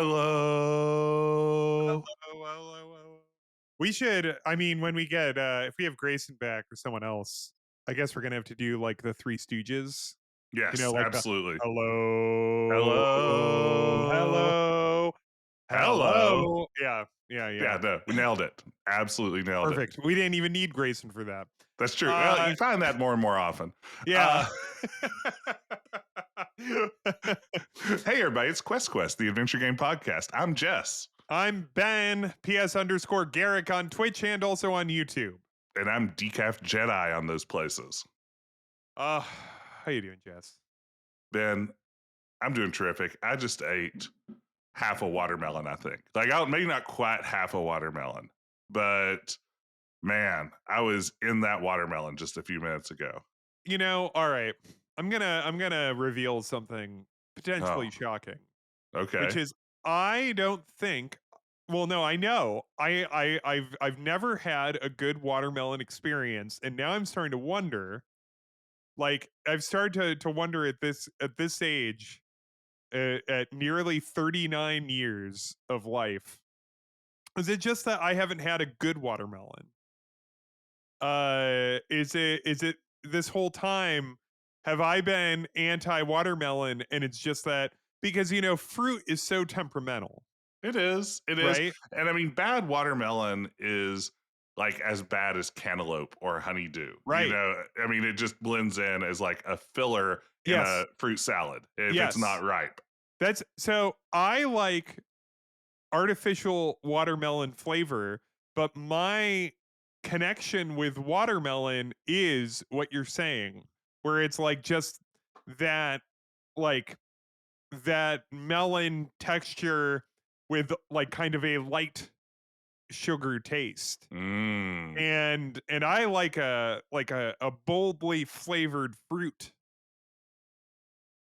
Hello. We should, I mean, when we get, if we have Grayson back or someone else, I guess we're gonna have to do like the Three Stooges. Yes, Like the absolutely. hello, Hello. hello, Hello. hello. Yeah, yeah, yeah. Yeah, no, we nailed it. Absolutely nailed it. Perfect. We didn't even need Grayson for that. That's true. Well, Uh, you find that more and more often. Uh, yeah. hey, everybody, it's Quest, the adventure game podcast. I'm Jess, I'm Ben, PS _Garrick on Twitch and also on YouTube. and I'm Decaf Jedi on those places. How you doing, Jess? Ben, I'm doing terrific. I just ate half a watermelon, I think. Maybe not quite half a watermelon, but man, I was in that watermelon just a few minutes ago. All right. I'm gonna reveal something Oh, potentially shocking, which okay. is I don't think. Well, no, I know. I've never had a good watermelon experience, and now I'm starting to wonder. Like I've started to wonder at this age, at nearly 39 years of life, is it just that I haven't had a good watermelon? Is it this whole time have I been anti watermelon, and it's just that because fruit is so temperamental, It is. It is. right? And I mean, bad watermelon is like as bad as cantaloupe or honeydew. Right. I mean, it just blends in as like a filler in a Yes. fruit salad if it's Yes. not ripe. That's so I like artificial watermelon flavor, but my connection with watermelon is what you're saying, where it's like just that like that melon texture with like kind of a light sugar taste. Mm. And I like a boldly flavored fruit.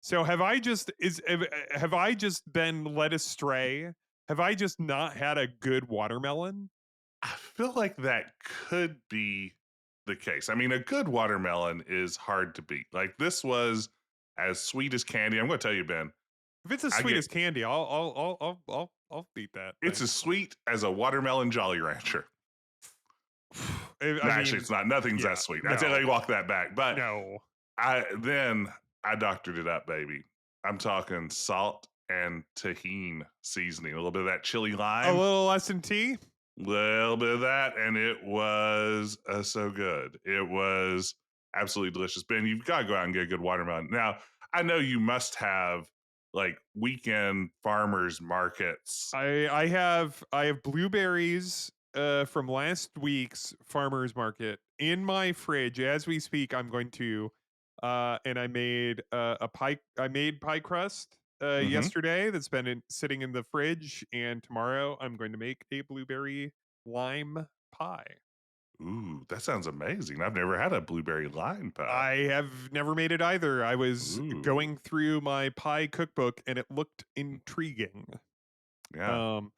So have I just been led astray? Have I just not had a good watermelon? I feel like that could be the case. I mean, a good watermelon is hard to beat. Like this was as sweet as candy. I'm going to tell you, Ben. If it's as I sweet get as candy, I'll beat that it's thing. as sweet as a watermelon Jolly Rancher. I No, actually, mean, it's not. Nothing's that yeah, sweet. I tell no, you, walk that back. But no. I doctored it up, baby. I'm talking salt and tahini seasoning, a little bit of that chili A lime, little S&T? little bit of that, and it was so good. It was absolutely delicious. Ben, you've got to go out and get a good watermelon. Now, I know you must have like weekend farmers markets. I have blueberries from last week's farmers market in my fridge as we speak. I'm going to and I made pie crust Hmm. yesterday that's been sitting in the fridge, and tomorrow I'm going to make a blueberry lime pie. Ooh, that sounds amazing. I've never had a blueberry lime pie. I have never made it either. I was Ooh, going through my pie cookbook and it looked intriguing. yeah. Um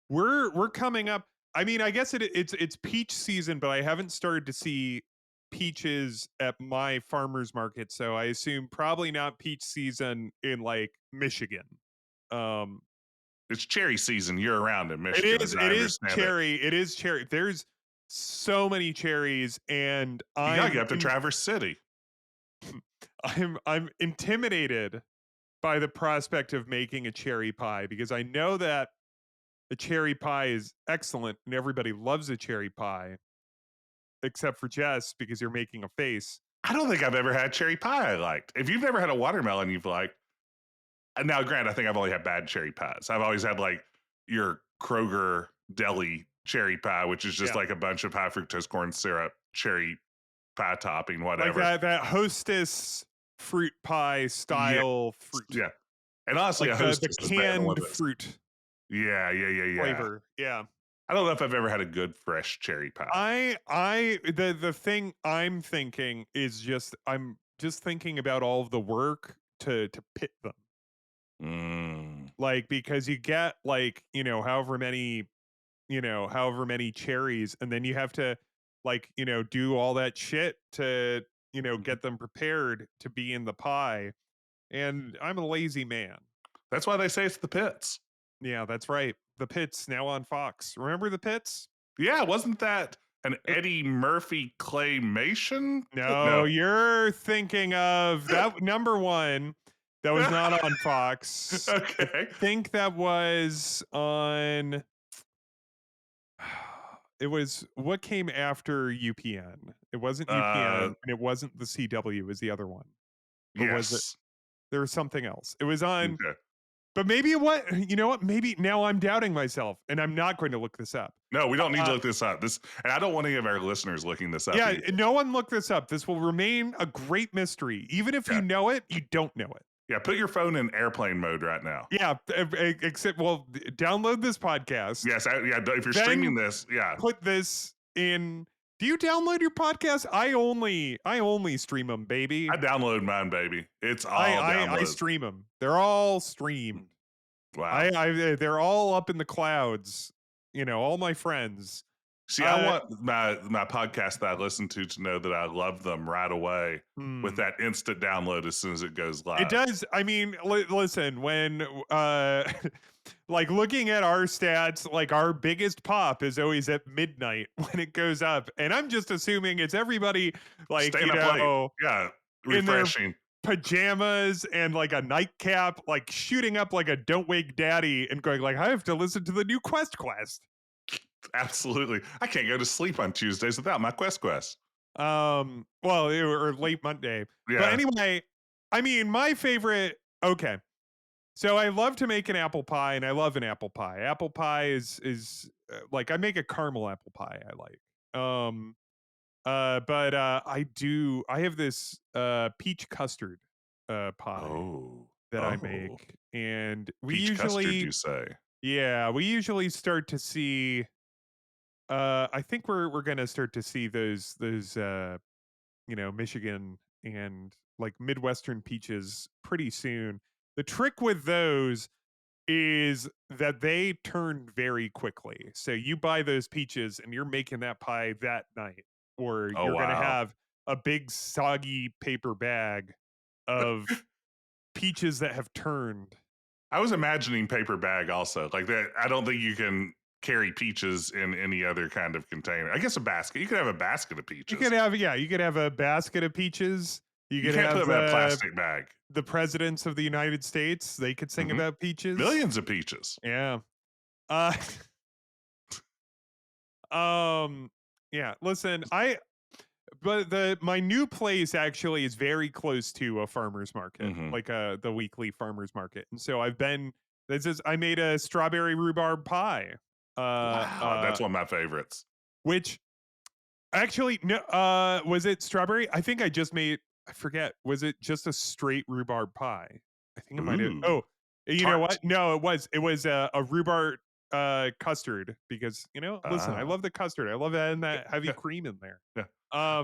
we're coming up. I mean, I guess it's peach season, but I haven't started to see peaches at my farmers market, so I assume probably not peach season in like Michigan. Um It's cherry season year round in it Michigan, is as it I is understand it. cherry. It is cherry. There's so many cherries, and You gotta get up to Traverse City. I'm intimidated by the prospect of making a cherry pie, because I know that a cherry pie is excellent and everybody loves a cherry pie, except for Jess because you're making a face. I don't think I've ever had cherry pie I liked. If you've never had a watermelon you've liked, now granted, I think I've only had bad cherry pies. I've always had like your Kroger deli cherry pie, which is just Yeah. like a bunch of high fructose corn syrup, cherry pie topping, Like whatever. that hostess fruit pie Yeah, style fruit. yeah. And honestly, Like a the hostess is better than one of canned those. fruit Yeah. flavor. Yeah. I don't know if I've ever had a good fresh cherry pie. The thing I'm thinking is just I'm just thinking about all of the work to pit them. Mm. Like because you get like, however many cherries, and then you have to like, do all that shit to, Mhm. get them prepared to be in the pie. And I'm a lazy man. That's why they say it's the pits. Yeah, that's right. The Pits now on Fox. Remember the Pits? Yeah, wasn't that an Eddie Murphy claymation? No, No. you're thinking of that number one. That was not on Fox. I Okay. think that was on. It was what came after UPN. It wasn't UPN, Uh, and it wasn't the CW. It was the other one, or was it? yes. There was something else. It was on, Okay. but maybe what? You know what? Maybe now I'm doubting myself, and I'm not going to look this up. No, we don't need to Uh, look this up. And I don't want any of our listeners looking this up yeah, either. no one look this up. This will remain a great mystery. Even if Yeah. you know it, you don't know it. Yeah, put your phone in airplane mode right now. Yeah, except download this podcast. Yes, if you're Then streaming this, yeah. put this in. Do you download your podcast? I only stream them, baby. I download mine, baby. It's I all I, I downloads. stream them. They're all streamed. Wow. They're all up in the clouds. All my friends. See, I want my podcast that I listen to know that I love them right away with that instant download as soon as it goes live. It does. I mean, listen, when like looking at our stats, like our biggest pop is always at midnight when it goes up, and I'm just assuming it's everybody like Staying up late. Yeah, in their refreshing. pajamas and like a nightcap, like shooting up like a "Don't Wake Daddy" and going like, "I have to listen to the new Quest." Absolutely. I can't go to sleep on Tuesdays without my Quest. Well, or late Monday. Yeah. But anyway, I mean, my favorite. Okay, so I love to make an apple pie, and I love an apple pie. Apple pie is like I make a caramel apple pie. I like. But I have this peach custard pie Oh. that I make, and we Peach custard, usually you say? we usually start to see. I think we're gonna start to see those Michigan and like Midwestern peaches pretty soon. The trick with those is that they turn very quickly. So you buy those peaches and you're making that pie that night, or Oh, you're going to wow. have a big soggy paper bag of peaches that have turned. I was imagining paper bag also. Like that, I don't think you can carry peaches in any other kind of container. I guess a basket. You could have a basket of peaches. You could have a basket of peaches. You can't put them in a plastic bag. The presidents of the United States, they could sing about peaches. Millions of peaches. Yeah. Yeah, listen, my new place actually is very close to a farmer's market, like the weekly farmer's market. And so I made a strawberry rhubarb pie. Wow, that's one of my favorites. Which actually, no, was it strawberry? I think I forget, was it just a straight rhubarb pie? I think it might have. Oh, you know what? No, it was a rhubarb custard because listen, I love the custard. I love adding that heavy cream in there. Yeah.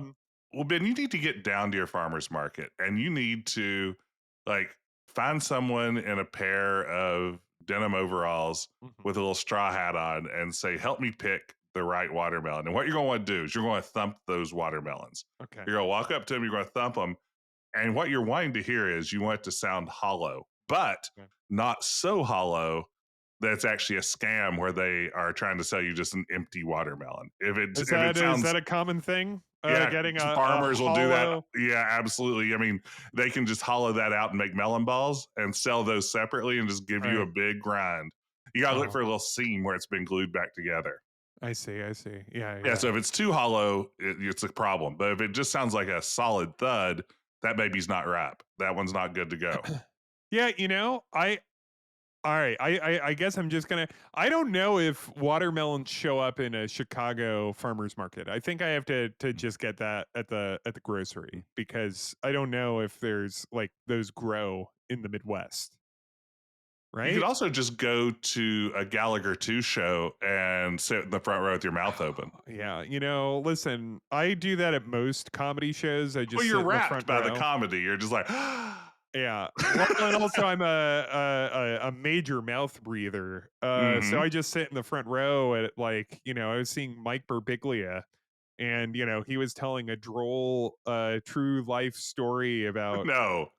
Well, Ben, you need to get down to your farmer's market and you need to like find someone in a pair of denim overalls with a little straw hat on and say, help me pick the right watermelon. And what you're going to want to do is you're going to thump those watermelons. Okay. You're going to walk up to them, you're going to thump them. And what you're wanting to hear is you want it to sound hollow, but not so hollow that it's actually a scam where they are trying to sell you just an empty watermelon. Is that a common thing? Yeah, getting farmers will do that. hollow. Yeah, absolutely. I mean, they can just hollow that out and make melon balls and sell those separately and just give you a big grind. You got to look for a little seam where it's been glued back together. I see. Yeah. So if it's too hollow, it's a problem. But if it just sounds like a solid thud, that baby's not ripe. That one's not good to go. Yeah, all right. I guess I'm just gonna. I don't know if watermelons show up in a Chicago farmers market. I think I have to just get that at the grocery because I don't know if there's like those grow in the Midwest. Right. You could also just go to a Gallagher 2 show and sit in the front row with your mouth open. Yeah, listen, I do that at most comedy shows. I just you're sit in the wrapped front by row. the comedy. You're just like. Yeah. Well, and also I'm a major mouth breather. So I just sit in the front row at I was seeing Mike Birbiglia and he was telling a droll true life story about No.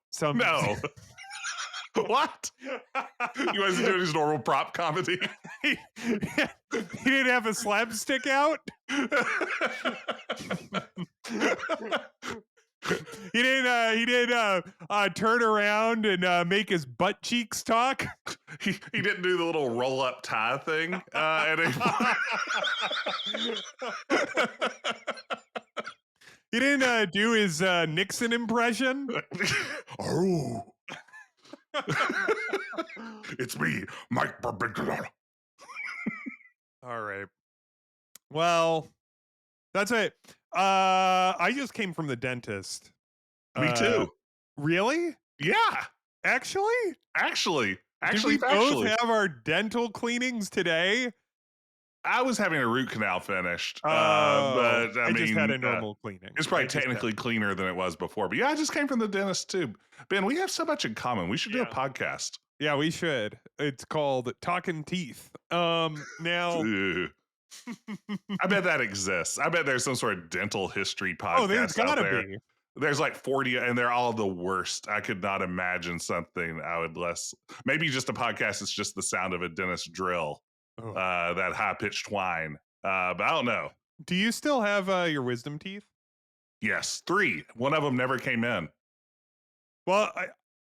What? He wasn't doing his normal prop comedy. he didn't have a slapstick out. He didn't turn around and make his butt cheeks talk. He didn't do the little roll up tie thing at any He didn't do his Nixon impression. Oh. It's me, Mike Perpendicular. All right. Well, that's it. I just came from the dentist. Me too. Really? Yeah. Actually? Actually, Did we both have our dental cleanings today? I was having a root canal finished, but I mean, just had a normal cleaning. It's probably technically cleaner than it was before. But yeah, I just came from the dentist too. Ben, we have so much in common. We should do a podcast. Yeah, we should. It's called Talking Teeth. Now, I bet that exists. I bet there's some sort of dental history podcast. Oh, there's gotta be. There's like 40, and they're all the worst. I could not imagine something I would maybe just a podcast. It's just the sound of a dentist drill. That high-pitched whine. But I don't know. Do you still have your wisdom teeth? Yes, 3. One of them never came in. Well,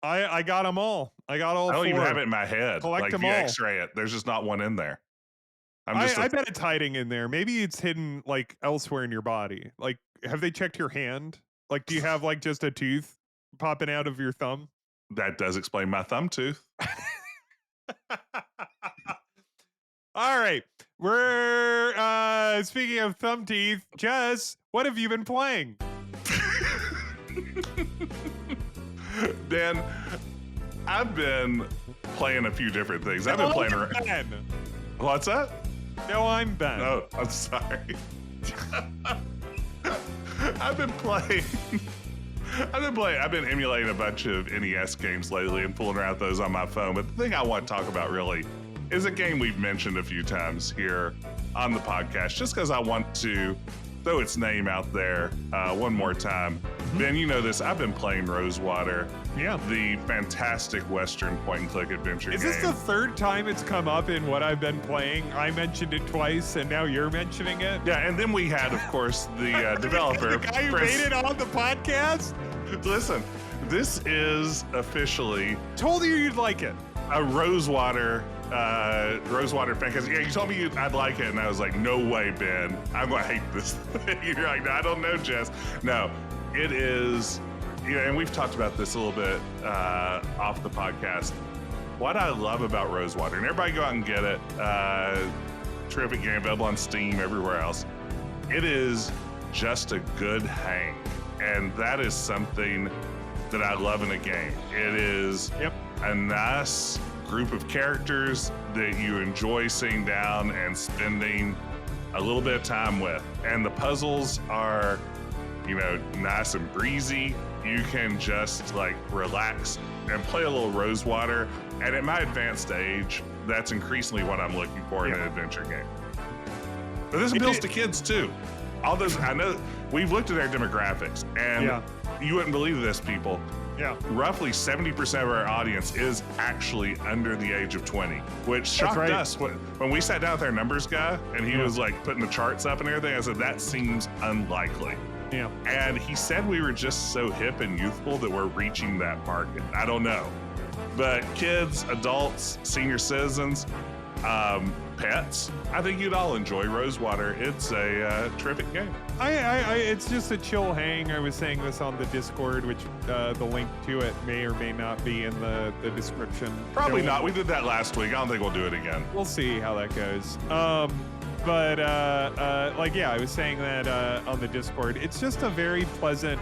I got them all. I got all 4. I don't even have it in my head. Collect like them you all. X-ray it. There's just not one in there. I bet it's hiding in there. Maybe it's hidden like elsewhere in your body. Like, have they checked your hand? Like, do you have like just a tooth popping out of your thumb? That does explain my thumb tooth. All right. We're speaking of thumb teeth. Jess, what have you been playing? Dan, I've been playing a few different things. I've been playing around. Ben. What's that? No, I'm Ben. Oh, I'm sorry. I've been emulating a bunch of NES games lately and fooling around with those on my phone. But the thing I want to talk about really is a game we've mentioned a few times here on the podcast, just because I want to throw its name out there one more time. Ben, you know this. I've been playing Rosewater. Yeah. The fantastic Western point-and-click adventure game. Is this the third time it's come up in what I've been playing? I mentioned it twice, and now you're mentioning it? Yeah, and then we had, of course, the developer. The guy who made it on the podcast? Listen, this is officially... Told you you'd like it. A Rosewater fan, because you told me I'd like it, and I was like, no way, Ben, I'm gonna hate this thing. You're like, no, I don't know, Jess. No, it is, and we've talked about this a little bit off the podcast. What I love about Rosewater, and everybody go out and get it, terrific game, available on Steam, everywhere else. It is just a good hang, and that is something that I love in a game. It is a nice group of characters that you enjoy sitting down and spending a little bit of time with. And the puzzles are, nice and breezy. You can just like relax and play a little Rosewater. And at my advanced age, that's increasingly what I'm looking for in an adventure game. But this appeals to kids too. All those, I know we've looked at their demographics, and you wouldn't believe this, people. Yeah. Roughly 70% of our audience is actually under the age of 20, which shocked us. When we sat down with our numbers guy and he was like putting the charts up and everything, I said, that seems unlikely. Yeah. And he said we were just so hip and youthful that we're reaching that market. I don't know. But kids, adults, senior citizens, pets, I think you'd all enjoy Rosewater. It's a terrific game. It's just a chill hang. I was saying this on the Discord, which the link to it may or may not be in the description. Probably not. We did that last week. I don't think we'll do it again. We'll see how that goes. I was saying that on the Discord. It's just a very pleasant.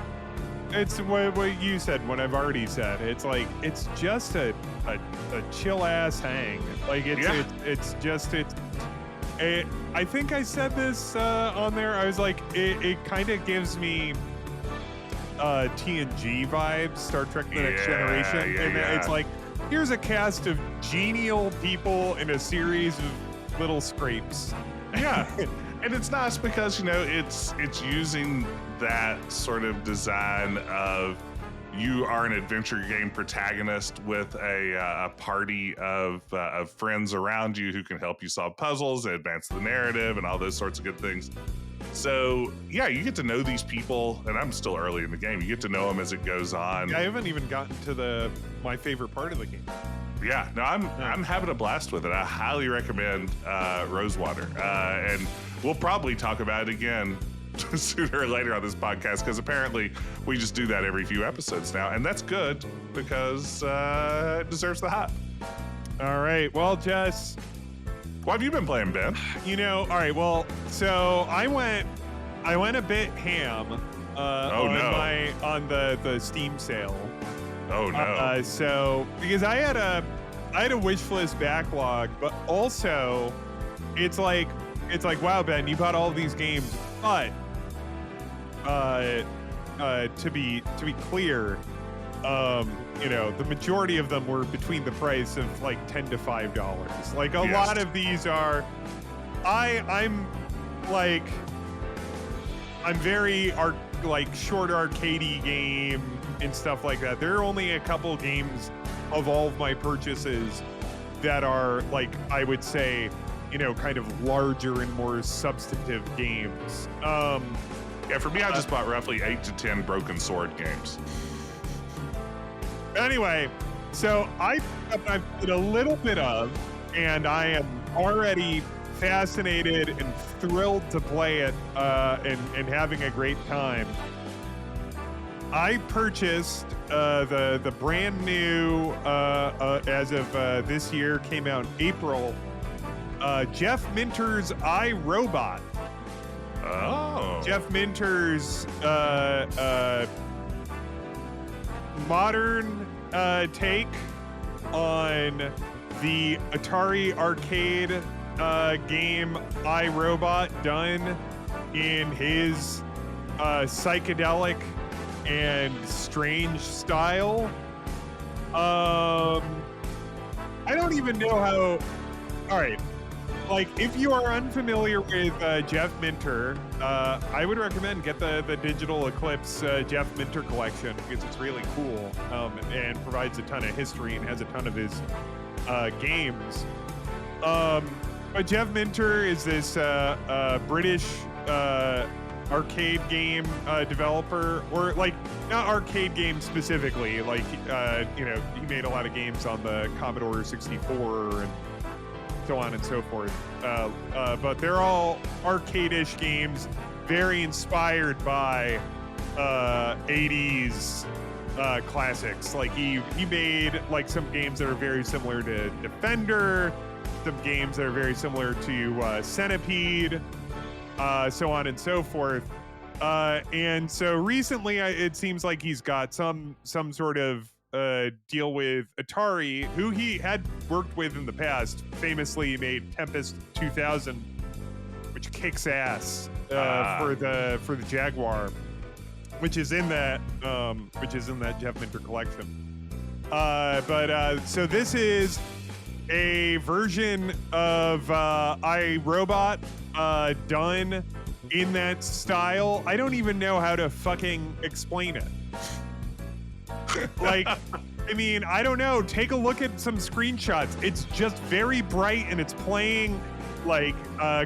It's what you said, what I've already said. It's like, it's just a chill ass hang. Like I think I said this on there. I was like, it kind of gives me TNG vibes, Star Trek The Next Generation. It's like, here's a cast of genial people in a series of little scrapes. Yeah. And it's nice because, it's using that sort of design of you are an adventure game protagonist with a party of friends around you who can help you solve puzzles and advance the narrative and all those sorts of good things. So yeah, you get to know these people, and I'm still early in the game. You get to know them as it goes on. I haven't even gotten to my favorite part of the game. Yeah, no, I'm having a blast with it. I highly recommend Rosewater, and we'll probably talk about it again sooner or later on this podcast, because apparently we just do that every few episodes now, and that's good because it deserves the hype. All right, well, Jess, what have you been playing, Ben? All right, well, so I went a bit ham on the Steam sale. Oh no! So because I had a wish list backlog, but also it's like wow, Ben, you bought all these games, but to be clear, the majority of them were between the price of like $10 to $5. Like a lot of these are, I'm very short arcadey game and stuff like that. There are only a couple games of all of my purchases that are like, I would say, kind of larger and more substantive games. Yeah, for me, I just bought roughly 8 to 10 Broken Sword games. Anyway, so I've played a little bit of, and I am already fascinated and thrilled to play it and having a great time. I purchased the brand new, as of this year, came out in April, Jeff Minter's iRobot. Oh. Jeff Minter's modern take on the Atari arcade game iRobot, done in his psychedelic and strange style. I don't even know how. All right. Like, if you are unfamiliar with Jeff Minter, I would recommend get the Digital Eclipse Jeff Minter collection, because it's really cool and provides a ton of history and has a ton of his games. But Jeff Minter is this British arcade game developer, or like not arcade games specifically. Like he made a lot of games on the Commodore 64 and so on and so forth. But they're all arcade-ish games, very inspired by 80s classics. Like he made like some games that are very similar to Defender, some games that are very similar to Centipede, so on and so forth. And so recently, it seems like he's got some sort of deal with Atari, who he had worked with in the past. Famously, he made Tempest 2000, which kicks ass for the Jaguar, which is in that Jeff Minter collection. So this is a version of iRobot done in that style. I don't even know how to fucking explain it. Like, I mean, I don't know. Take a look at some screenshots. It's just very bright, and it's playing like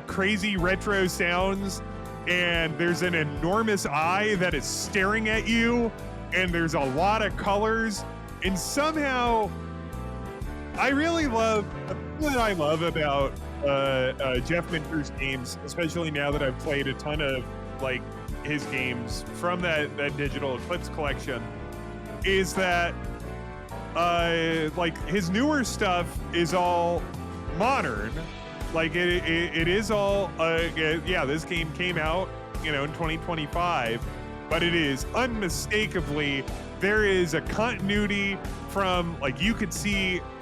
crazy retro sounds, and there's an enormous eye that is staring at you, and there's a lot of colors, and somehow I really love what I love about Jeff Minter's games, especially now that I've played a ton of like his games from that Digital Eclipse collection, is that like his newer stuff is all modern. Like it is all this game came out in 2025, but it is unmistakably, there is a continuity from, like, you could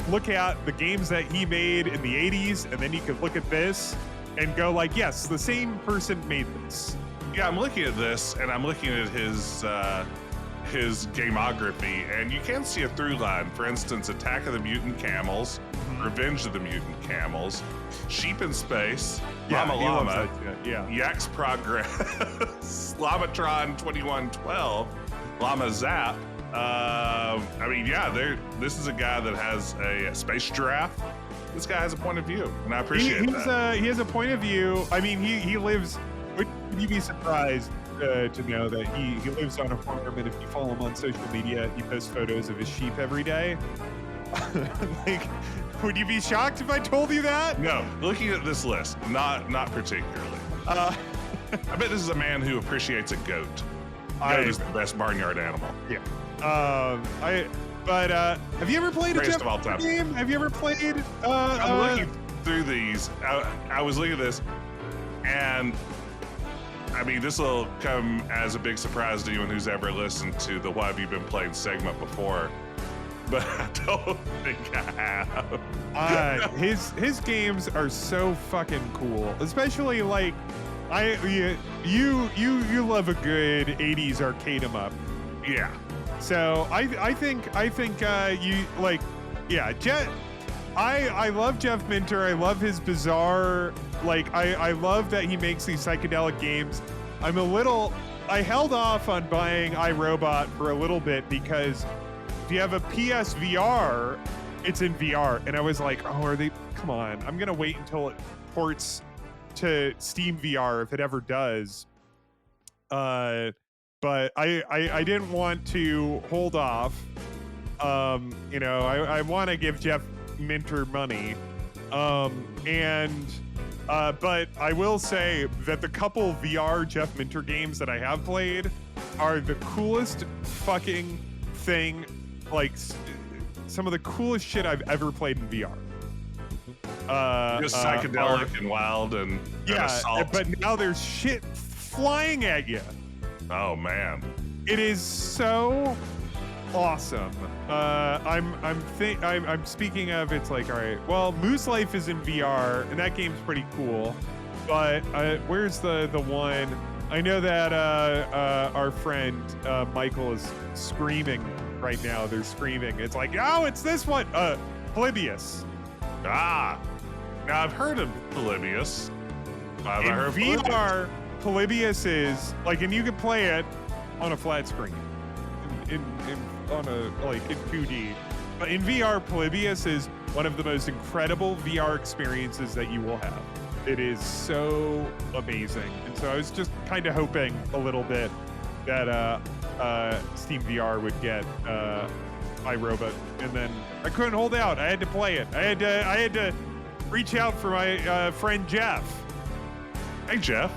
look at the games that he made in the 80s, and then you could look at this and go like, yes, the same person made this. Yeah, I'm looking at this, and I'm looking at his gamography, and you can see a through line. For instance, Attack of the Mutant Camels, Revenge of the Mutant Camels, Sheep in Space, Llama Llama, Yak's Progress, Llamatron 2112, Llama Zap, I mean, yeah, this is a guy that has a space giraffe. This guy has a point of view, and I appreciate that. He has a point of view. I mean, he lives. Would you be surprised to know that he lives on a farm, and if you follow him on social media, he posts photos of his sheep every day. Like, would you be shocked if I told you that? No, looking at this list, not particularly. Uh, I bet this is a man who appreciates a goat. Goat is the best barnyard animal. Yeah. Have you ever played a Greatest of all Jeff time. game? Have you ever played? I'm looking through these. I was looking at this, and I mean, this will come as a big surprise to anyone who's ever listened to the "Why Have You Been Playing" segment before, but I don't think I have. His games are so fucking cool, especially like you love a good 80s arcade 'em up. Yeah. So I think you like, yeah, I love Jeff Minter. I love his bizarre, like, I love that he makes these psychedelic games. I held off on buying iRobot for a little bit because if you have a PSVR, it's in VR. And I was like, come on, I'm going to wait until it ports to Steam VR if it ever does. But I didn't want to hold off. I want to give Jeff Minter money. But I will say that the couple VR Jeff Minter games that I have played are the coolest fucking thing, like some of the coolest shit I've ever played in VR. Just psychedelic and wild and assault. But now there's shit flying at you. Oh man, it is so awesome. I'm speaking of, it's like, all right, well, Moose Life is in VR and that game's pretty cool, but where's the one? I know that our friend Michael is screaming right now. They're screaming. It's like, oh, it's this one, Polybius. Now I've heard of Polybius. Have I heard of VR? Polybius is like, and you can play it on a flat screen, in 2D. But in VR, Polybius is one of the most incredible VR experiences that you will have. It is so amazing, and so I was just kind of hoping a little bit that Steam VR would get iRobot, and then I couldn't hold out. I had to play it. I had to reach out for my friend Jeff. Hey, Jeff.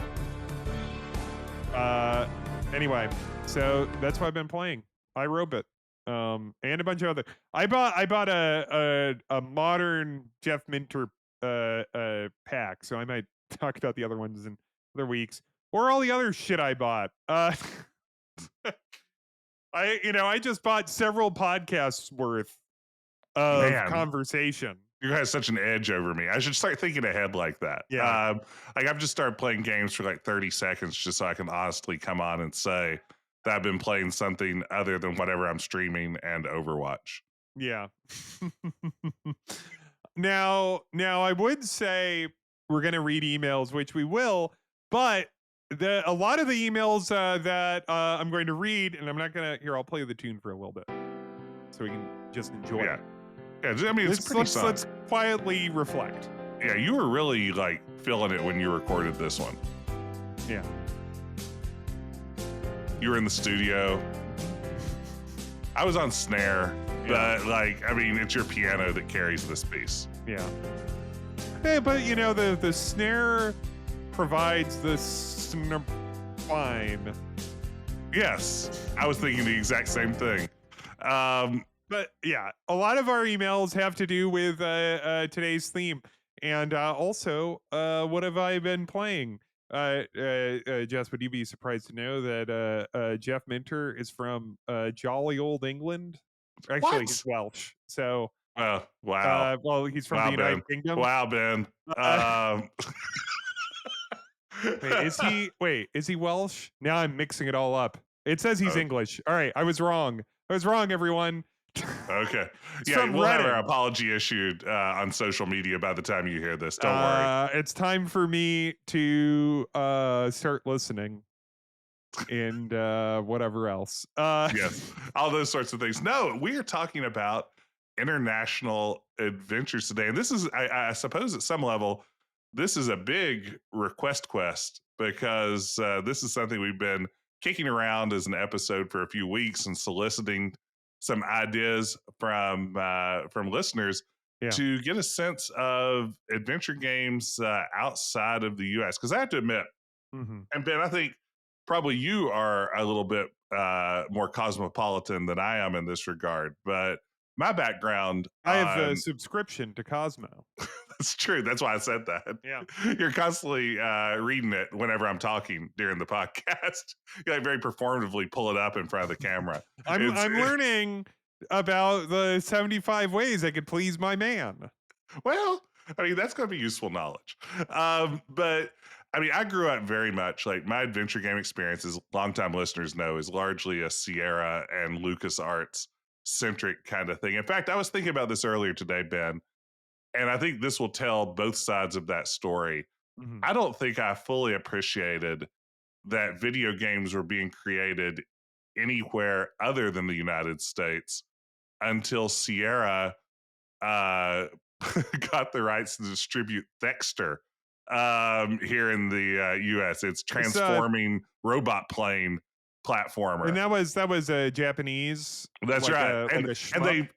Anyway, so that's what I've been playing. iRobot, and a bunch of other. I bought a modern Jeff Minter pack, so I might talk about the other ones in other weeks, or all the other shit I bought. I just bought several podcasts worth of conversation. You guys have such an edge over me. I should start thinking ahead like that. Yeah. I've just started playing games for like 30 seconds just so I can honestly come on and say that I've been playing something other than whatever I'm streaming and Overwatch. Yeah. Now I would say we're going to read emails, which we will, but a lot of the emails that I'm going to read, and I'm not going to, I'll play the tune for a little bit so we can just enjoy it. Yeah, I mean, it's pretty solid. Let's quietly reflect. Yeah, you were really like feeling it when you recorded this one. Yeah. You were in the studio. I was on snare, but like, I mean, it's your piano that carries this piece. Yeah. Hey, but the snare provides the fine. Yes, I was thinking the exact same thing. But yeah, a lot of our emails have to do with today's theme, and also what have I been playing? Jess, would you be surprised to know that Jeff Minter is from jolly old England? Actually, he's Welsh. So, wow. Well, he's from the United Kingdom. Wow, Ben. Is he Welsh? Now I'm mixing it all up. It says he's English. All right, I was wrong, everyone. Okay. Yeah, we'll have our apology issued on social media by the time you hear this. Don't worry. It's time for me to start listening. and whatever else. Yes, all those sorts of things. No, we are talking about international adventures today, and this is, I suppose, at some level, this is a big request quest because this is something we've been kicking around as an episode for a few weeks and soliciting some ideas from listeners Yeah. to get a sense of adventure games outside of the U.S. Because I have to admit, and Ben, I think probably you are a little bit more cosmopolitan than I am in this regard, but my background I have a on subscription to Cosmo. that's true. That's why I said that. Yeah. You're constantly reading it whenever I'm talking during the podcast. You like very performatively pull it up in front of the camera. I'm learning about the 75 ways I could please my man. Well, I mean, that's going to be useful knowledge. But I mean, I grew up very much like my adventure game experience, as longtime listeners know, is largely a Sierra and LucasArts centric kind of thing. In fact, I was thinking about this earlier today, Ben, and I think this will tell both sides of that story. I don't think I fully appreciated that video games were being created anywhere other than the United States until Sierra got the rights to distribute Thexter here in the U.S. It's transforming robot plane platformer, and that was a Japanese. That's like right, a and shmup?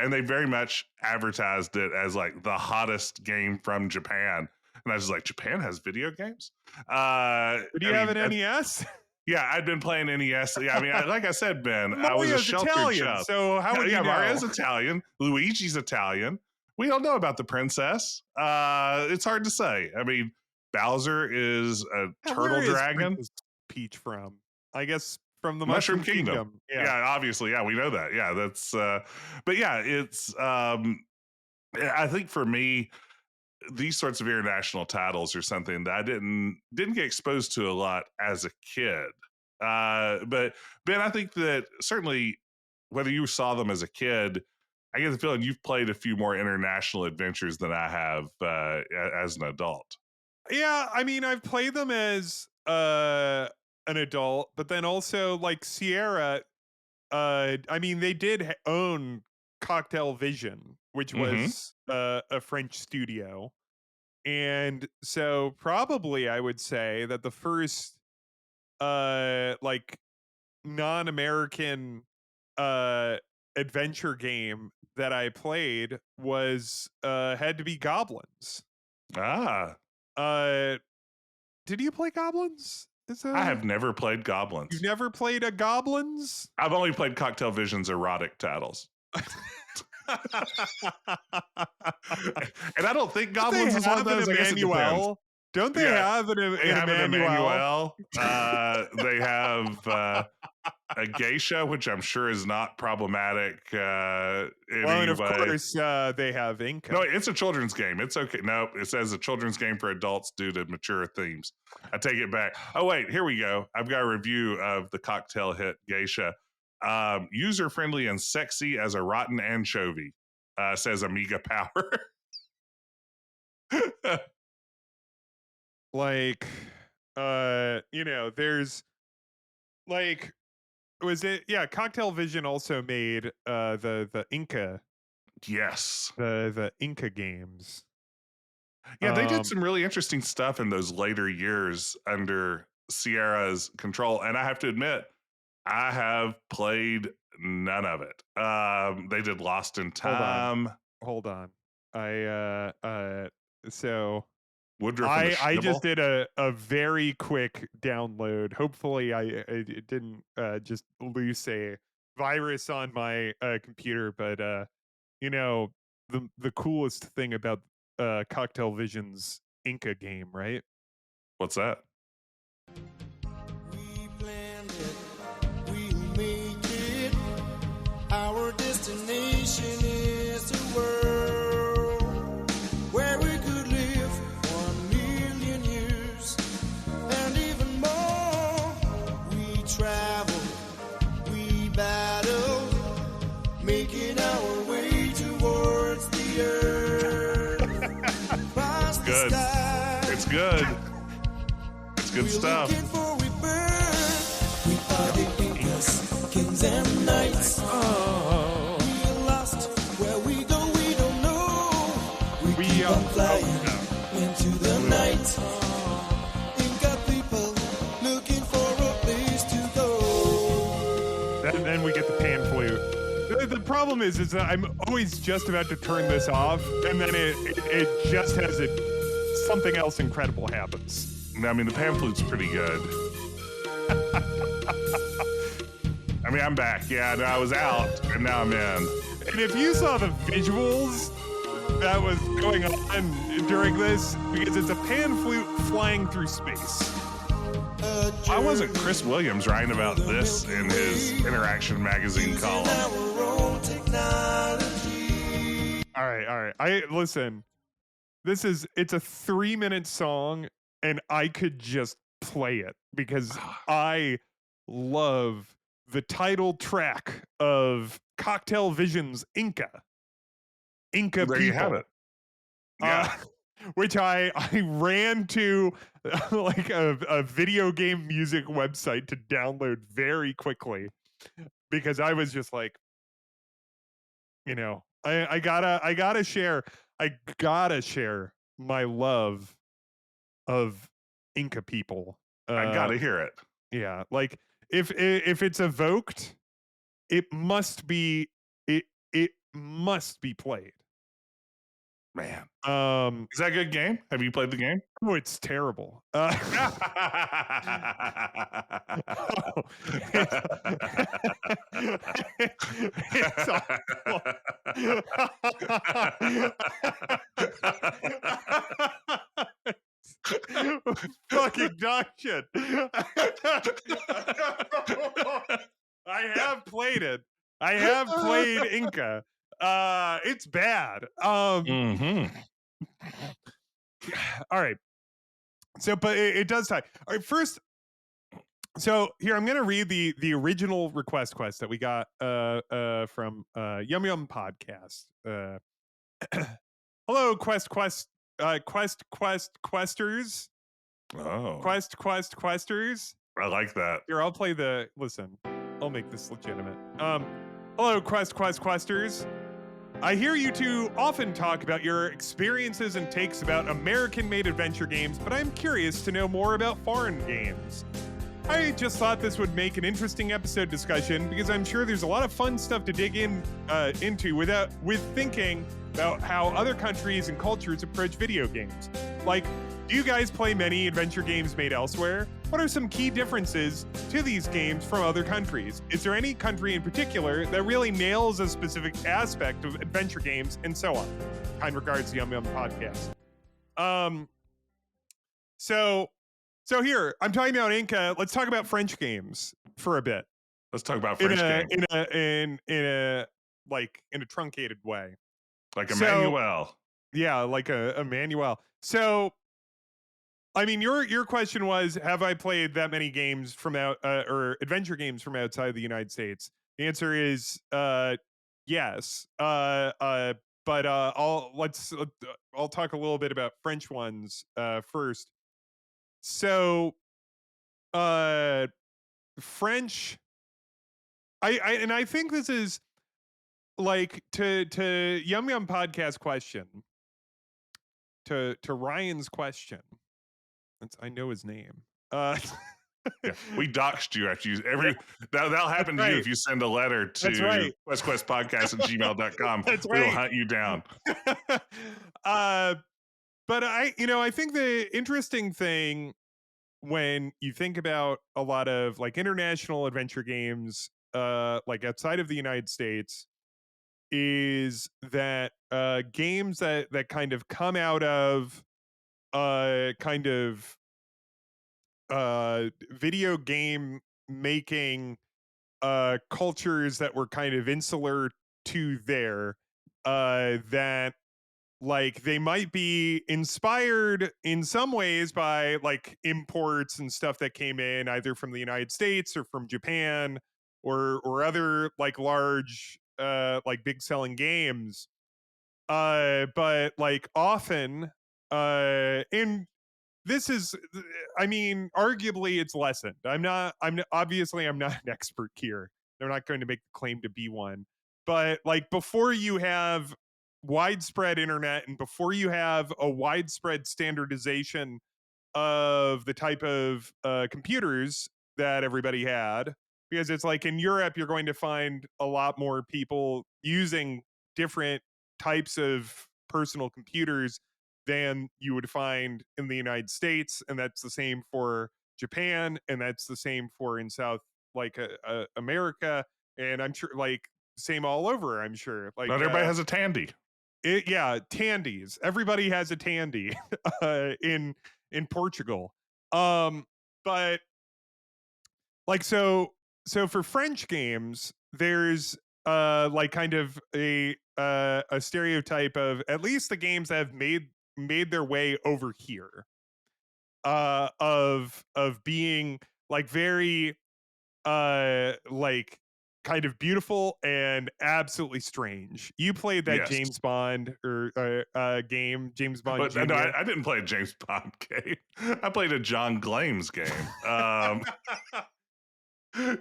they very much advertised it as like the hottest game from Japan, and I was like, Japan has video games. Do you have an NES? Yeah, I'd been playing NES. Yeah, I mean, like I said, Ben, I was a Mario's sheltered Italian, child. so how would you know? Mario's Italian. Luigi's Italian. We don't know about the princess. It's hard to say. I mean, Bowser is a turtle dragon. Princess Peach from? I guess from the Mushroom Kingdom. Yeah. Obviously. Yeah, we know that. Yeah, that's. But yeah, it's. I think for me, these sorts of international titles are something that I didn't get exposed to a lot as a kid. But Ben, I think that certainly whether you saw them as a kid, I get the feeling you've played a few more international adventures than I have as an adult. Yeah, I mean, I've played them as an adult, but then also like Sierra. I mean, they did own Cocktail Vision, which was a French studio. And so probably I would say that the first like non-American adventure game that I played was had to be Goblins. Did you play Goblins? I have never played Goblins. You've never played a Goblins? I've only played Cocktail Vision's erotic titles. And I don't think Goblins is one of those. I guess it depends. Don't they have an Emmanuel? They have a geisha, which I'm sure is not problematic. And of course, they have Inca. No, it's a children's game. It's okay. No, it says a children's game for adults due to mature themes. I take it back. Oh, wait, here we go. I've got a review of the cocktail hit Geisha. User-friendly and sexy as a rotten anchovy, says Amiga Power. Like, there's like, was it? Yeah, Cocktail Vision also made the Inca. Yes, the Inca games. Yeah, they did some really interesting stuff in those later years under Sierra's control, and I have to admit, I have played none of it. They did Lost in Time. Hold on. So Woodruff I just did a very quick download. Hopefully I didn't just lose a virus on my computer, but the coolest thing about Cocktail Vision's Inca game, right? What's that? We planned it, we'll make it. Our destination is a world where we could live 1,000,000 years and even more. We travel, we battle, making our way towards the earth. Across the sky. It's good. It's good stuff. Looking for rebirth. I'm flying into the night. Ain't got people looking for a place to go. And then we get the pan flute. The problem is that I'm always just about to turn this off, and then it just has something else incredible happens. I mean, the pan flute's pretty good. I mean, I'm back. Yeah, no, I was out, and now I'm in. And if you saw the visuals that was going on during this, because it's a pan flute flying through space. Why wasn't Chris Williams writing about this in his Interaction magazine column? All right. Listen. It's a 3-minute song, and I could just play it because I love the title track of Cocktail Vision's Inca. There People. you have it. Yeah. Which I ran to like a video game music website to download very quickly because I was just like, I gotta share my love of Inca people. I gotta hear it. Yeah, like if it's evoked, it must be played. Man. Is that a good game? Have you played the game? Oh, it's terrible. It's awful. Fucking dog shit. I have played it. I have played Inca. It's bad. Mm-hmm. All right. So, but it does tie. All right, first. So here I'm gonna read the original request that we got from Yum Yum Podcast. Hello, questers. Oh. Questers. I like that. Here, I'll play the. Listen, I'll make this legitimate. Hello, questers. I hear you two often talk about your experiences and takes about American-made adventure games, but I'm curious to know more about foreign games. I just thought this would make an interesting episode discussion because I'm sure there's a lot of fun stuff to dig into with thinking about how other countries and cultures approach video games. Like, do you guys play many adventure games made elsewhere? What are some key differences to these games from other countries? Is there any country in particular that really nails a specific aspect of adventure games, and so on? Kind regards, Yum Yum Podcast. So here, I'm talking about Inca. Let's talk about French games for a bit. Let's talk about French games. In a truncated way. Like a manual. Yeah, like a manual. So, I mean, your question was, have I played that many games or adventure games from outside the United States? The answer is yes. But I'll talk a little bit about French ones first. So, French. I think this is like to Yum Yum Podcast question. To Ryan's question. I know his name. Yeah, we doxed you after you that'll happen to you if you send a letter to questquestpodcast@gmail.com. We'll hunt you down. But I think the interesting thing when you think about a lot of like international adventure games, like outside of the United States, is that games that kind of come out of video game making cultures that were kind of insular to there, that like they might be inspired in some ways by like imports and stuff that came in either from the United States or from Japan or other like large like big selling games, but like often in this is, I mean, arguably it's lessened. I'm not obviously I'm not an expert here. They're not going to make the claim to be one, but like before you have widespread internet and before you have a widespread standardization of the type of computers that everybody had, because it's like in Europe you're going to find a lot more people using different types of personal computers than you would find in the United States, and that's the same for Japan, and that's the same for in South like America, and I'm sure like same all over. I'm sure like Not everybody has a Tandy. yeah, Tandies. Everybody has a Tandy in Portugal. But like so for French games, there's like kind of a stereotype of at least the games that have made their way over here. Of being like very like kind of beautiful and absolutely strange. You played that Yes. James Bond or game, James Bond But Jr. no, I didn't play a James Bond game. I played a John Glames game.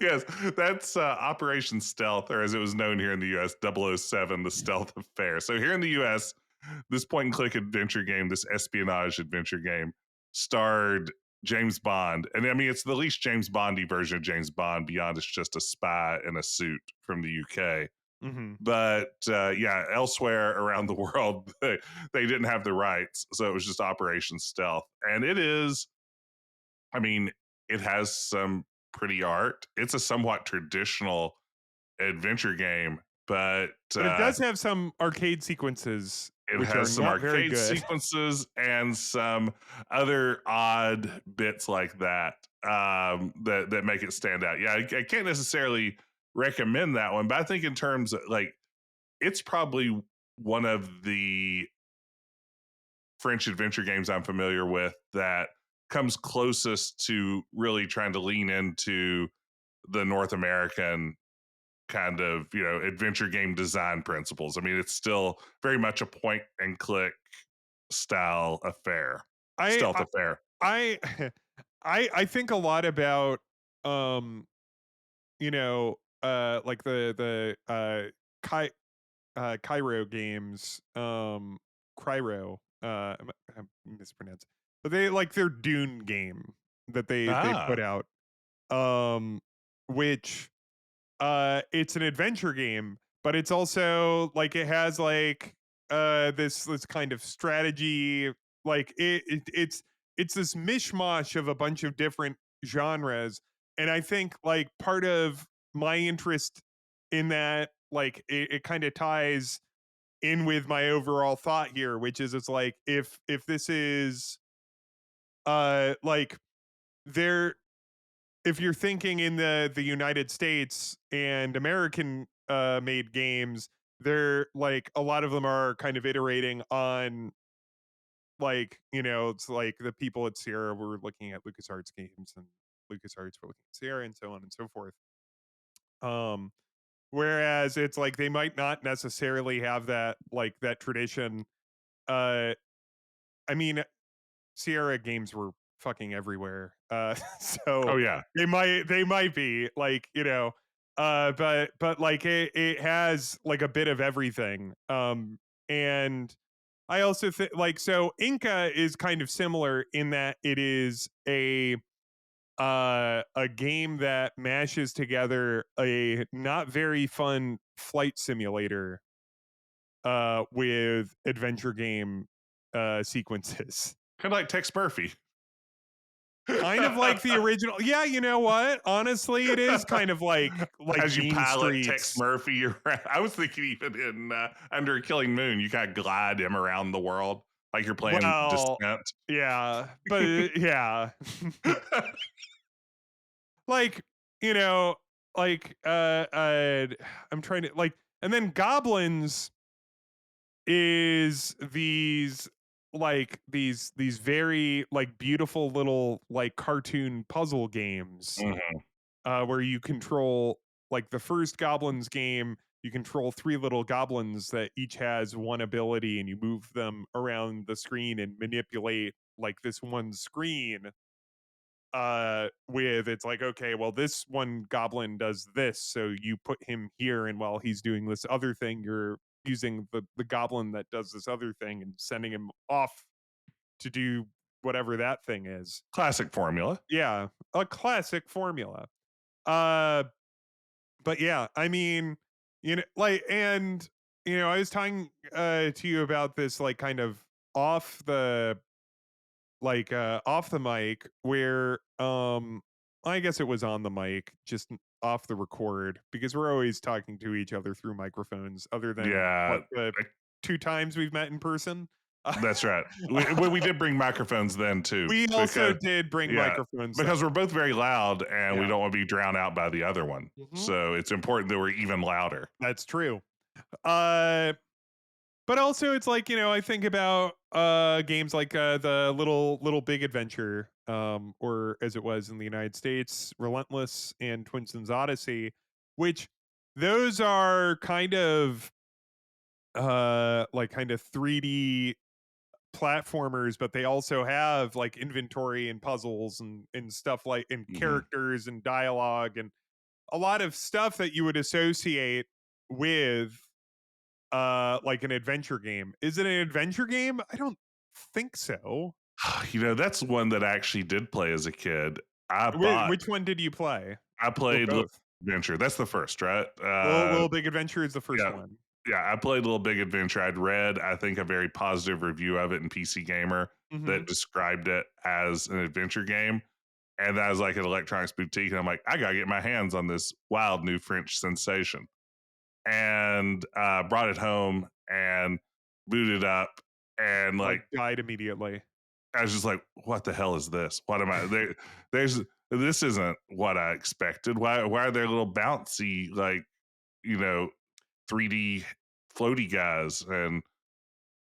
Yes, that's Operation Stealth, or as it was known here in the US, 007, The Stealth Affair. So here in the US, this point and click adventure game, this espionage adventure game, starred James Bond. And I mean, it's the least James Bondy version of James Bond beyond it's just a spy in a suit from the UK. Mm-hmm. But yeah, elsewhere around the world, they didn't have the rights. So it was just Operation Stealth. And it is, I mean, it has some pretty art. It's a somewhat traditional adventure game, but it does have some arcade sequences, it which has are some not very arcade good. sequences and some other odd bits like that that make it stand out. Yeah, I can't necessarily recommend that one, but I think in terms of like, it's probably one of the French adventure games I'm familiar with that comes closest to really trying to lean into the North American kind of, adventure game design principles. I mean, it's still very much a point and click style affair, stealth affair. I I think a lot about um like the Cairo games, Cryo, I'm mispronounced, but they like their Dune game that they put out, um, which it's an adventure game, but it's also like it has like this kind of strategy, like it's this mishmash of a bunch of different genres, and I think like part of my interest in that like it kind of ties in with my overall thought here, which is it's like if this is like there if you're thinking in the United States and American made games, they're like a lot of them are kind of iterating on like it's like the people at Sierra were looking at LucasArts games and LucasArts were looking at Sierra and so on and so forth. Whereas it's like they might not necessarily have that like that tradition. I mean, Sierra games were fucking everywhere. So Oh yeah. they might be like, but like it has like a bit of everything. And I also think like so Inca is kind of similar in that it is a game that mashes together a not very fun flight simulator with adventure game sequences. Kind of like Tex Murphy. Kind of like the original. Yeah, you know what? Honestly, it is kind of like As you Mean pilot Streets. Tex Murphy around. I was thinking even in Under a Killing Moon, you kind of glide him around the world like you're playing Well, Descent. yeah, but yeah, like like I'm trying to like, and then Goblins is these very like beautiful little like cartoon puzzle games Mhm. where you control like the first Goblins game, you control three little goblins that each has one ability and you move them around the screen and manipulate like this one screen with it's like, okay, well this one goblin does this, so you put him here and while he's doing this other thing, you're using the goblin that does this other thing and sending him off to do whatever that thing is. Classic formula. Yeah, a classic formula. Uh, but yeah, I mean, and I was talking to you about this, like, kind of off the off the mic, where I guess it was on the mic, just off the record, because we're always talking to each other through microphones, other than Yeah, what the I- 2 times we've met in person. that's right. We did bring microphones then too, We also because did bring yeah, microphones because then. we're both very loud and we Yeah. don't want to be drowned out by the other one. Mhm. So it's important that we're even louder. That's true. Uh, but also it's like, I think about games like the Little Big Adventure, or as it was in the United States, Relentless and Twin Suns Odyssey, which those are kind of like kind of 3D platformers, but they also have like inventory and puzzles and stuff, like, and Mhm. characters and dialogue and a lot of stuff that you would associate with like an adventure game. Is it an adventure game? I don't think so. That's one that I actually did play as a kid. I bought, Which one did you play? I Or played Little both? Adventure. That's the first, right? Little Big Adventure is the first Yeah, one. yeah. I played Little Big Adventure. I'd read, I think, a very positive review of it in PC Gamer Mm-hmm. that described it as an adventure game. And that was like an electronics boutique. And I'm like, I gotta get my hands on this wild new French sensation. And brought it home and booted up. And Like, like, died immediately. I was just like, what the hell is this? What am I there? There's this isn't what I expected. Why are there little bouncy, like, you know, 3D floaty guys? And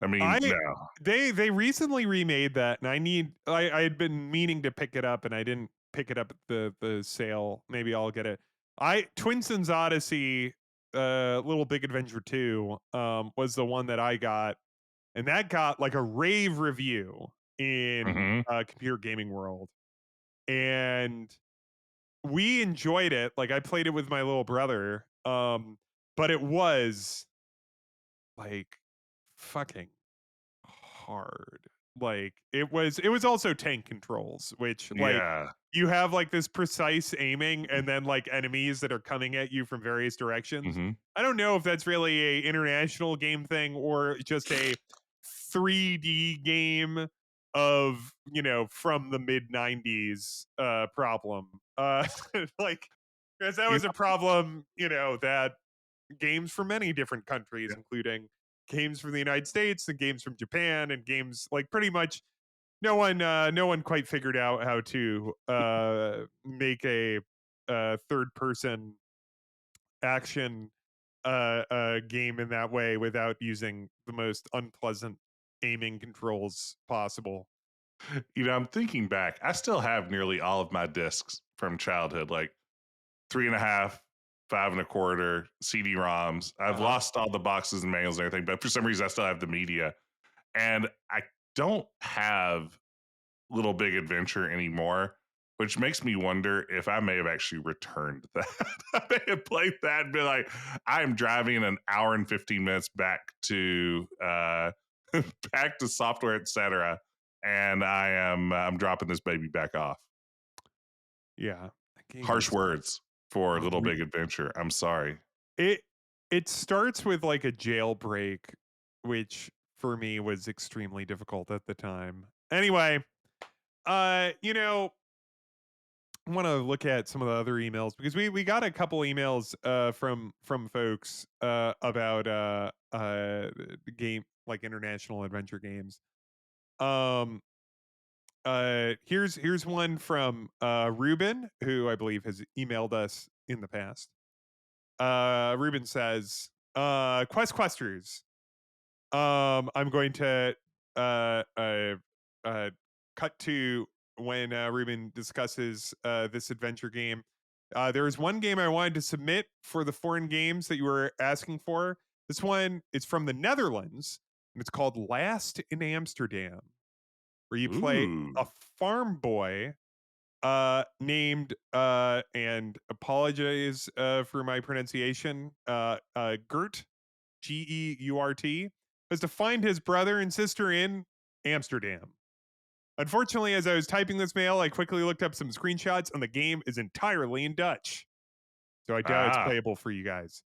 I mean, I no. they recently remade that, and I had been meaning to pick it up, and I didn't pick it up at the sale. Maybe I'll get it. Twin Suns Odyssey, Little Big Adventure 2, was the one that I got, and that got like a rave review in Hmm. computer gaming world, and we enjoyed it. Like, I played it with my little brother, but it was like fucking hard. Like, it was also tank controls, which, like, Yeah. you have like this precise aiming and then like enemies that are coming at you from various directions. Hmm. I don't know if that's really a international game thing or just a 3D game of, from the mid 90s problem. Like, because that You was a problem, that games from many different countries, know, including games from the United States and games from Japan and games, like, pretty much no one quite figured out how to make a third person action game in that way without using the most unpleasant aiming controls possible. I'm thinking back. I still have nearly all of my discs from childhood, like 3.5, 5.25 CD-ROMs. I've Uh-huh. lost all the boxes and manuals and everything, but for some reason I still have the media. And I don't have Little Big Adventure anymore, which makes me wonder if I may have actually returned that. I may have played that and been like, I am driving an hour and 15 minutes back to back to software, etc. And I'm dropping this baby back off. Yeah, that game Harsh is words for Little re- Big Adventure. I'm sorry. it it starts with like a jailbreak, which for me was extremely difficult at the time. Anyway, you know, I want to look at some of the other emails, because we got a couple emails from folks about the game, like, international adventure games. Um here's one from Ruben, who I believe has emailed us in the past. Ruben says, Questers, I'm going to uh, uh, uh, cut to when Ruben discusses this adventure game. There is one game I wanted to submit for the foreign games that you were asking for. This one is from the Netherlands, and it's called Last in Amsterdam, where you play a Ooh. farm boy named and apologize for my pronunciation, Gert Geurt, was to find his brother and sister in Amsterdam. Unfortunately, as I was typing this mail, I quickly looked up some screenshots, and the game is entirely in Dutch. So I doubt it's Ah, playable for you guys.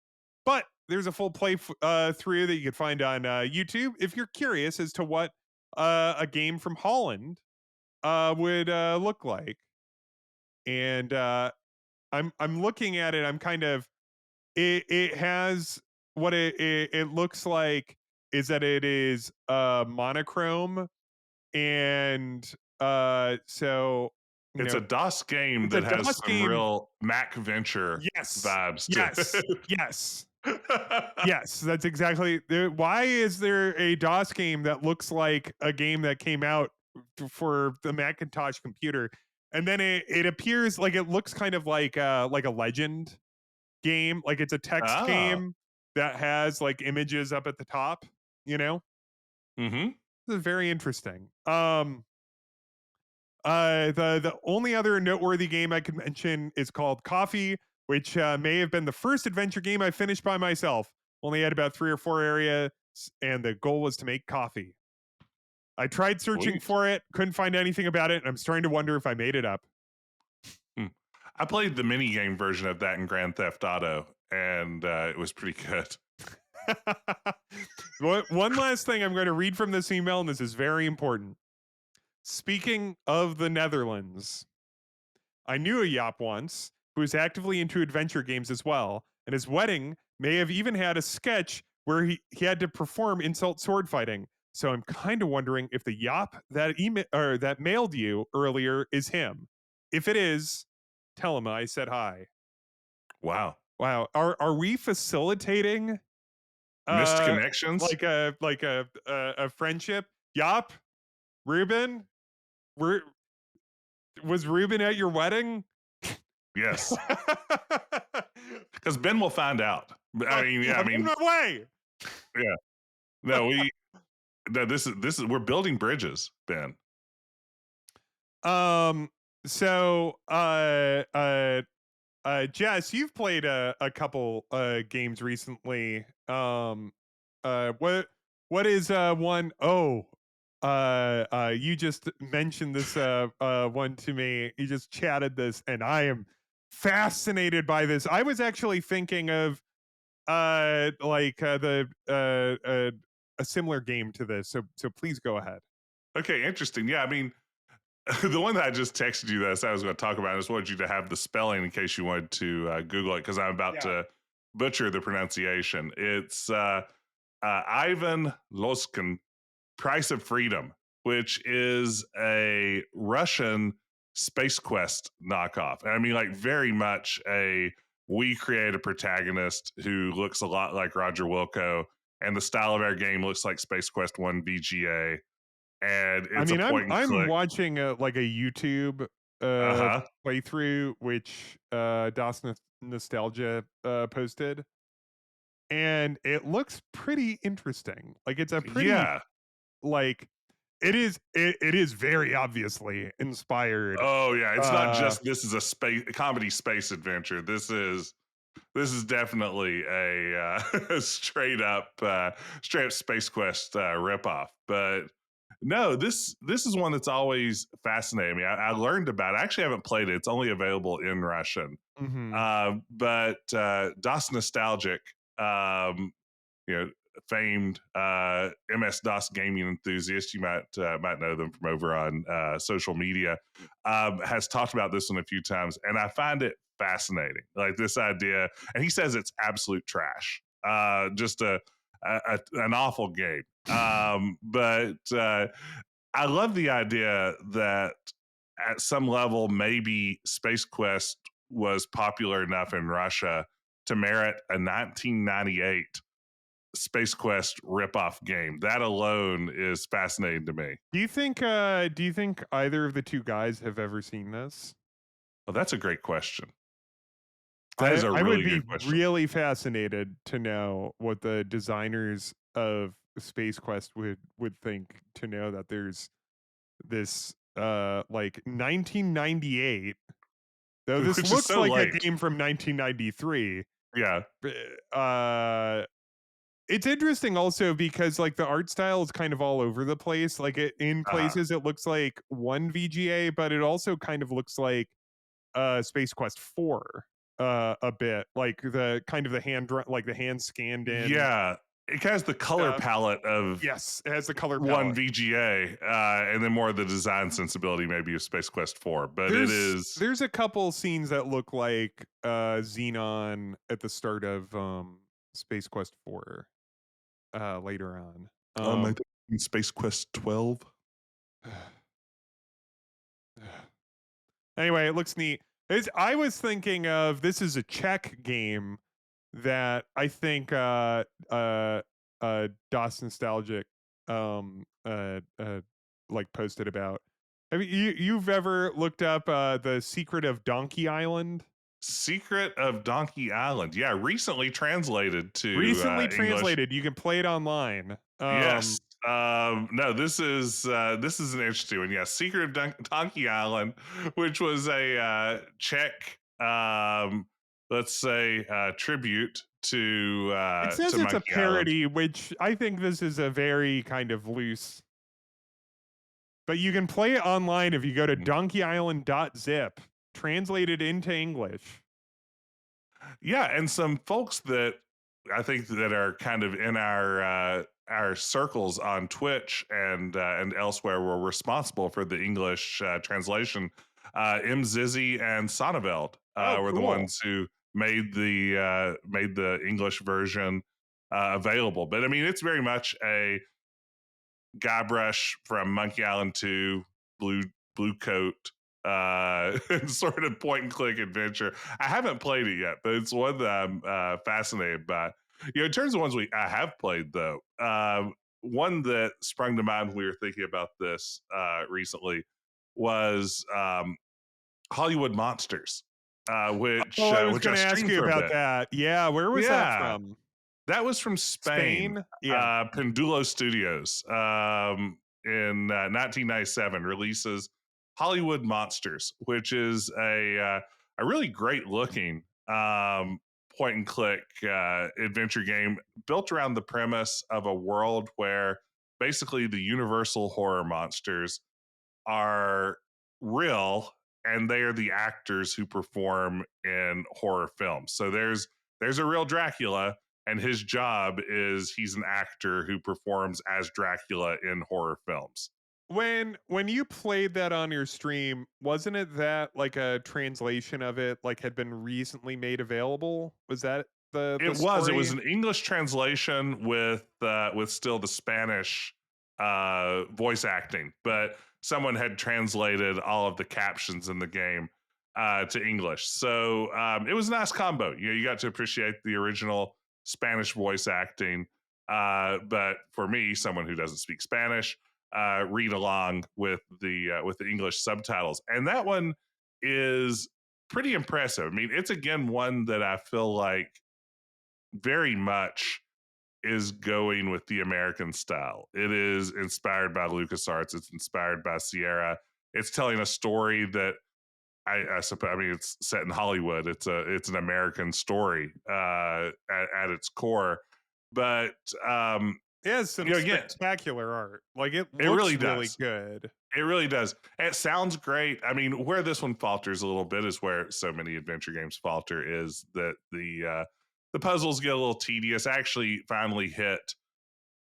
But there's a full play through that you can find on YouTube if you're curious as to what a game from Holland would look like. And I'm looking at it. I'm kind of it has what it looks like is that it is monochrome, and so you it's know a DOS game it's a that has DOS some game. real Mac Venture Yes, vibes to yes, it. yes. Yes, that's exactly. Why is there a DOS game that looks like a game that came out for the Macintosh computer, and then it appears like it looks kind of like a Legend game, like it's a text Ah, game that has like images up at the top. You know, mm-hmm. this is very interesting. The only other noteworthy game I could mention is called Coffee, which may have been the first adventure game I finished by myself. Only had about 3 or 4 areas, and the goal was to make coffee. I tried searching Sweet. for it, couldn't find anything about it, and I'm starting to wonder if I made it up. Hmm. I played the mini game version of that in Grand Theft Auto, and it was pretty good. One last thing I'm going to read from this email, and this is very important. Speaking of the Netherlands, I knew a Yop once who was actively into adventure games as well, and his wedding may have even had a sketch where he had to perform insult sword fighting. So I'm kind of wondering if the Yop that that mailed you earlier is him. If it is, tell him I said hi. Wow. Wow, are we facilitating Missed connections? like a friendship? Yop, Ruben, Ru- was Ruben at your wedding? Yes. Because Ben will find out. I mean, yeah, I I'm on mean, my way. yeah. No, this is we're building bridges, Ben. So Jess, you've played a couple games recently. What is one oh you just mentioned this one to me. You just chatted this, and I am fascinated by this. I was actually thinking of a similar game to this. So please go ahead. Okay, interesting. Yeah, I mean, the one that I just texted you that I said I was going to talk about, I just wanted you to have the spelling in case you wanted to Google it, because I'm about to butcher the pronunciation. It's Ivan Loskin, Price of Freedom, which is a Russian Space Quest knockoff. I mean, like, very much we create a protagonist who looks a lot like Roger Wilco, and the style of our game looks like Space Quest 1 VGA. And it's a point and I'm click. watching a YouTube Uh-huh. playthrough, which Das Nostalgia posted, and it looks pretty interesting. Like it's a pretty Yeah. like it is very obviously inspired. Oh yeah. It's not Uh, just this is a comedy space adventure. This is definitely a straight up Space Quest ripoff. But no, this is one that's always fascinated me. I learned about it. I actually haven't played it. It's only available in Russian. mhm. But Das Nostalgic, you know, famed MS DOS gaming enthusiast, you might know them from over on social media, has talked about this one a few times, and I find it fascinating. Like this idea, and he says it's absolute trash, just an awful game. But I love the idea that at some level, maybe Space Quest was popular enough in Russia to merit a 1998 Space Quest ripoff game. That alone is fascinating to me. Do you think either of the two guys have ever seen this? Well, that's a great question. That is a I would really be good question. really fascinated to know what the designers of Space Quest would think to know that there's this like 1998, though this Which is looks so like a late. game from 1993. Yeah. Uh It's interesting also because like the art style is kind of all over the place. Like in places it looks like one VGA, but it also kind of looks like Space Quest 4 a bit. Like the kind of the like the hand scanned in Yeah, it has the color stuff. palette of Yes, it has the color one palette. VGA, and then more of the design sensibility maybe of Space Quest 4. But it is There's a couple scenes that look like Xenon at the start of Space Quest 4 later on. I think in Space Quest 12. Anyway, it looks neat. I was thinking of this is a Czech game that I think DOS Nostalgic like posted about. Have you've ever looked up The Secret of Donkey Island? Secret of Donkey Island. Yeah, recently translated to Recently English. translated. You can play it online. Yes. No, this is an interesting one. Yeah, Secret of Donkey Island, which was a Czech, let's say, tribute to It says it's Monkey a parody, which I think this is a very kind of loose. But you can play it online if you go to donkeyisland.zip, translated into English. Yeah, and some folks that I think that are kind of in our circles on Twitch and elsewhere were responsible for the English translation. M. Zizzy and Sonneveld were the Cool. ones who made the English version available. But I mean, it's very much a Guybrush from Monkey Island 2, Blue Coat, sort of point and click adventure. I haven't played it yet, but it's one that I'm fascinated by. You know, in terms of ones I have played though, one that sprung to mind when we were thinking about this recently was Hollywood Monsters, which I was which going I to ask streamed you for a about bit. that. Yeah, where was that from? That was from Spain. Yeah. Pendulo Studios in 1997 releases Hollywood Monsters, which is a really great looking point and click adventure game built around the premise of a world where basically the universal horror monsters are real and they are the actors who perform in horror films. So there's a real Dracula, and his job is he's an actor who performs as Dracula in horror films. When you played that on your stream, wasn't it that like a translation of it like had been recently made available? Was that the It story? was an English translation with still the Spanish voice acting, but someone had translated all of the captions in the game to English. So it was a nice combo. You know, you got to appreciate the original Spanish voice acting, but for me, someone who doesn't speak Spanish, read along with the English subtitles, and that one is pretty impressive. I mean, it's again one that I feel like very much is going with the American style. It is inspired by LucasArts. It's inspired by Sierra. It's telling a story that I suppose. I mean, it's set in Hollywood. It's an American story at its core, but it has some spectacular art. Like it looks really really does. good. It really does. It sounds great. I mean, where this one falters a little bit is where so many adventure games falter is that the puzzles get a little tedious. I actually finally hit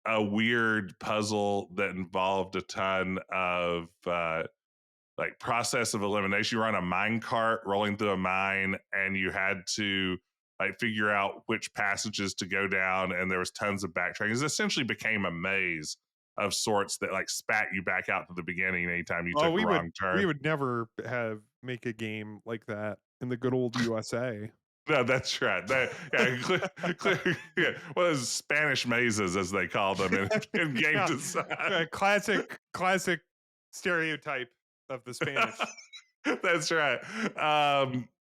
a weird puzzle that involved a ton of like process of elimination. You were on a mine cart rolling through a mine, and you had to like figure out which passages to go down, and there was tons of backtracking. It essentially became a maze of sorts that like spat you back out to the beginning anytime you took a wrong turn. We would never make a game like that in the good old USA. No, that's right. Yeah, well, those Spanish mazes, as they call them in game design. Classic stereotype of the Spanish. That's right.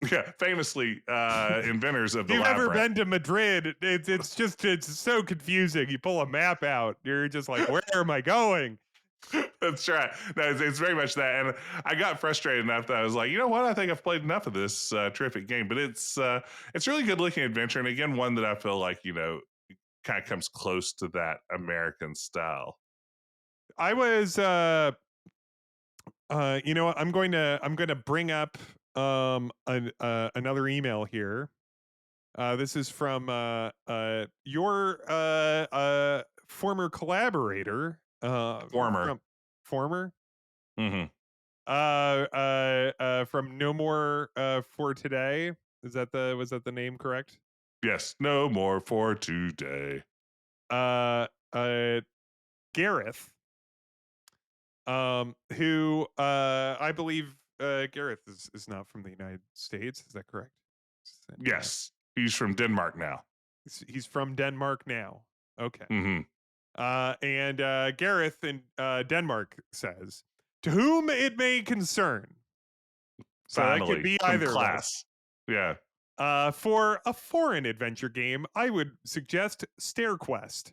Yeah, famously inventors of the You've labyrinth. ever been to Madrid? It's so confusing. You pull a map out, you're just like, where am I going? That's right. No, it's very much that. And I got frustrated enough that I was like, you know what? I think I've played enough of this terrific game. But it's really good looking adventure. And again, one that I feel like, you know, kind of comes close to that American style. I was you know what, I'm going to bring up another email here. This is from your former collaborator Former. former Hmm. from No More for Today. Was that the name correct? Yes, no more for today. Uh Gareth, who I believe Gareth is not from the United States. Is that correct? Yes, he's from Denmark now. He's from Denmark now. Okay. Hmm. And Gareth in Denmark says, "To whom it may concern." So that could Finally, be some either of us. class. Yeah. For a foreign adventure game, I would suggest StairQuest.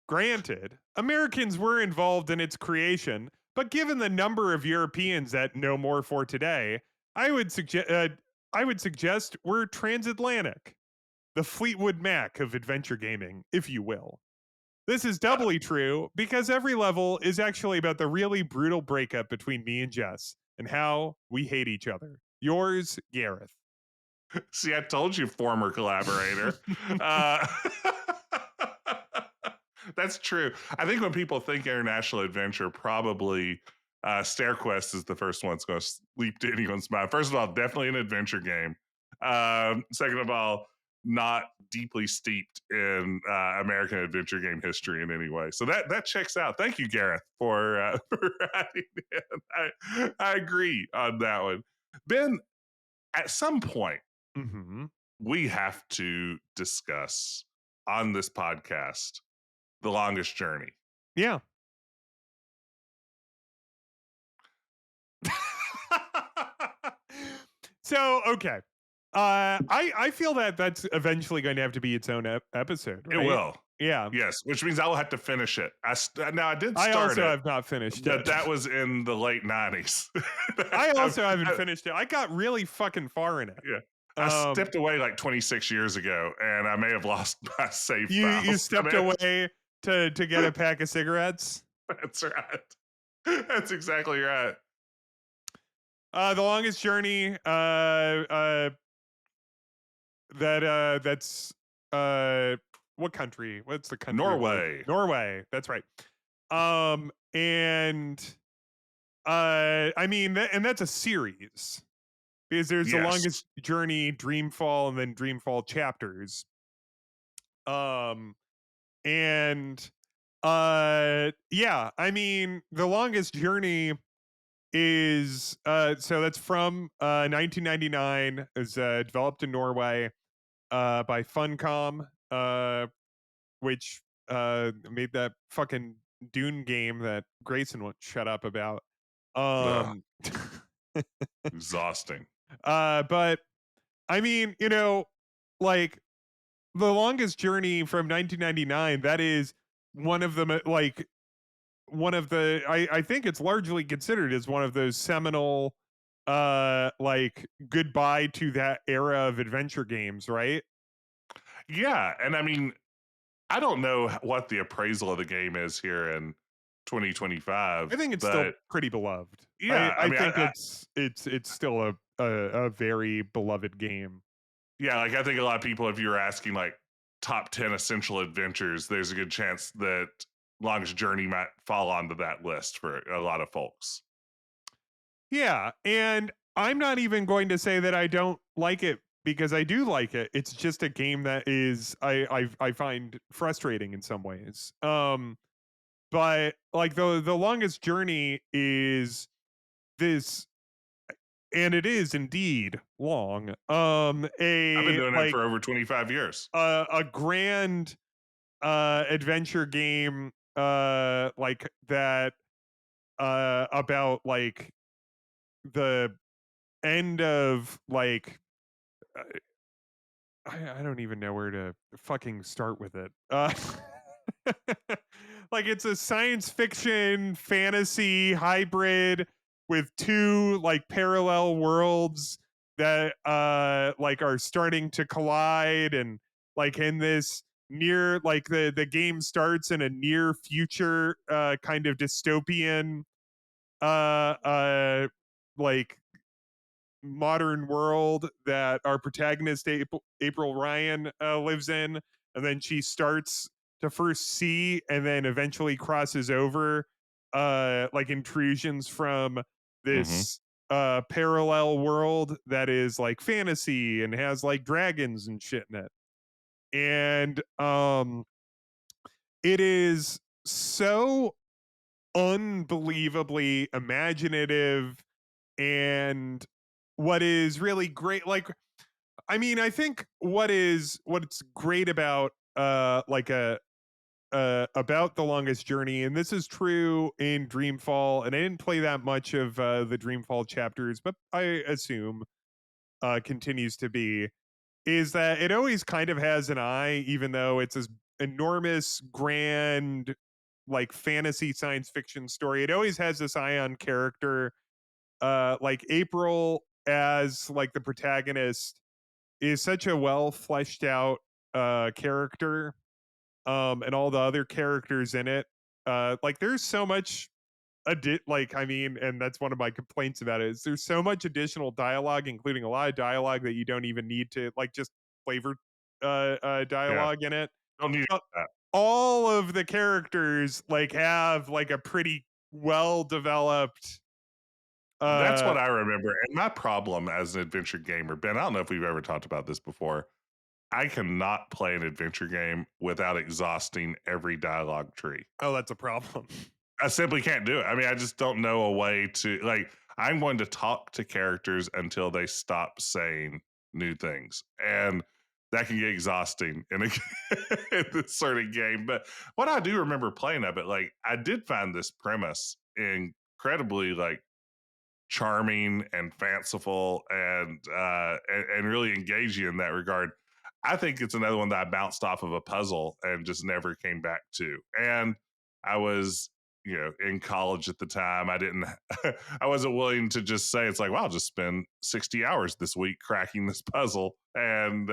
Granted, Americans were involved in its creation, but given the number of Europeans at No More for Today, I would suggest we're transatlantic, the Fleetwood Mac of adventure gaming, if you will. This is doubly true because every level is actually about the really brutal breakup between me and Jess and how we hate each other. Yours, Gareth. See, I told you, former collaborator. uh, that's true. I think when people think international adventure, probably StairQuest is the first one that's going to leap to anyone's mind. First of all, definitely an adventure game. Second of all, not deeply steeped in American adventure game history in any way. So that checks out. Thank you, Gareth, for for writing in. I agree on that one. Ben, at some point, Mm-hmm. we have to discuss on this podcast The Longest Journey. Yeah. So, okay. I feel that that's eventually going to have to be its own episode, right? It will. Yeah. Yes, which means I will have to finish it. Now, I did I start also it, have not finished but it. that was in the late 90s. I also haven't finished it. I got really fucking far in it. Yeah. I stepped away like 26 years ago, and I may have lost my save You files. stepped away to get a pack of cigarettes? That's right. That's exactly right. The Longest Journey, that's what country? What's the country? Norway. Norway. That's right. And I mean, and that's a series because there's The Yes. Longest Journey, Dreamfall, and then Dreamfall chapters. And yeah, I mean, The Longest Journey is so that's from 1999. Is developed in Norway by Funcom, which made that fucking Dune game that Grayson won't shut up about. Exhausting. But I mean, you know, like The Longest Journey from 1999, that is one of the I think it's largely considered as one of those seminal like goodbye to that era of adventure games, right? Yeah, and I mean, I don't know what the appraisal of the game is here in 2025. I think it's but still pretty beloved. Yeah, I think it's still a very beloved game. Yeah, like I think a lot of people, if you were asking like top 10 essential adventures, there's a good chance that Longest Journey might fall onto that list for a lot of folks. Yeah, and I'm not even going to say that I don't like it because I do like it. It's just a game that is I find frustrating in some ways. But like the Longest Journey is this, and it is indeed long. I've been doing it for over 25 years. A grand adventure game like that about like the end of like I don't even know where to fucking start with it. Like it's a science fiction fantasy hybrid with two like parallel worlds that like are starting to collide, and like in this near, like the game starts in a near future kind of dystopian uh uh like modern world that our protagonist April Ryan lives in, and then she starts to first see and then eventually crosses over like intrusions from Hmm. this parallel world that is like fantasy and has like dragons and shit in it. And it is so unbelievably imaginative, and what is really great, like, I mean, I think what's great about like a about The Longest Journey, and this is true in Dreamfall, and I didn't play that much of the Dreamfall chapters, but I assume continues to be, is that it always kind of has an eye, even though it's this enormous, grand, like fantasy science fiction story. It always has this eye on character. Like April as like the protagonist is such a well fleshed out character, and all the other characters in it. Like there's so much like, I mean, and that's one of my complaints about it, is there's so much additional dialogue, including a lot of dialogue that you don't even need to, like, just flavor Yeah, dialogue in it. don't need But that. all of the characters like have like a pretty well developed That's uh what I remember. And my problem as an adventure gamer, Ben, I don't know if we've ever talked about this before. I cannot play an adventure game without exhausting every dialogue tree. oh, that's a problem. I simply can't do it. I mean, I just don't know a way to, like, I'm going to talk to characters until they stop saying new things. And that can get exhausting in, in this sort of game. But what I do remember playing of it, like, I did find this premise incredibly, like, charming and fanciful and really engaging in that regard. I think it's another one that I bounced off of a puzzle and just never came back to. And I was, in college at the time. I didn't, I wasn't willing to just say, it's like, well, I'll just spend 60 hours this week cracking this puzzle, and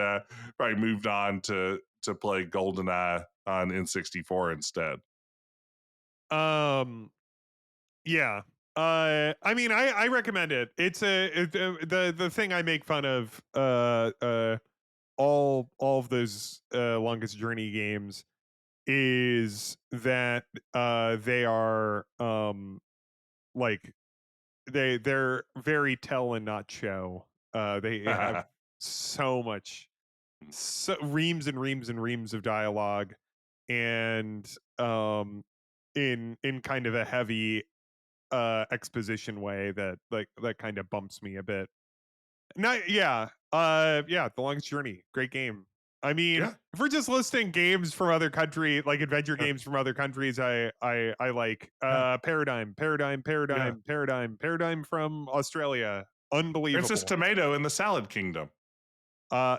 probably moved on to play GoldenEye on N64 instead. um Yeah. I mean, I recommend it. It's the thing I make fun of all of those Longest Journey games is that they are like they're very tell and not show. They have so much, so reams and reams and reams of dialogue, and in kind of a heavy exposition way that that kind of bumps me a bit. Not yeah. Yeah, The Longest Journey. Great game. I mean, Yeah. if we're just listing games from other country, like adventure games from other countries, I like Yeah. Yeah. Paradigm from Australia. Princess Unbelievable. Tomato in the Salad Kingdom. Uh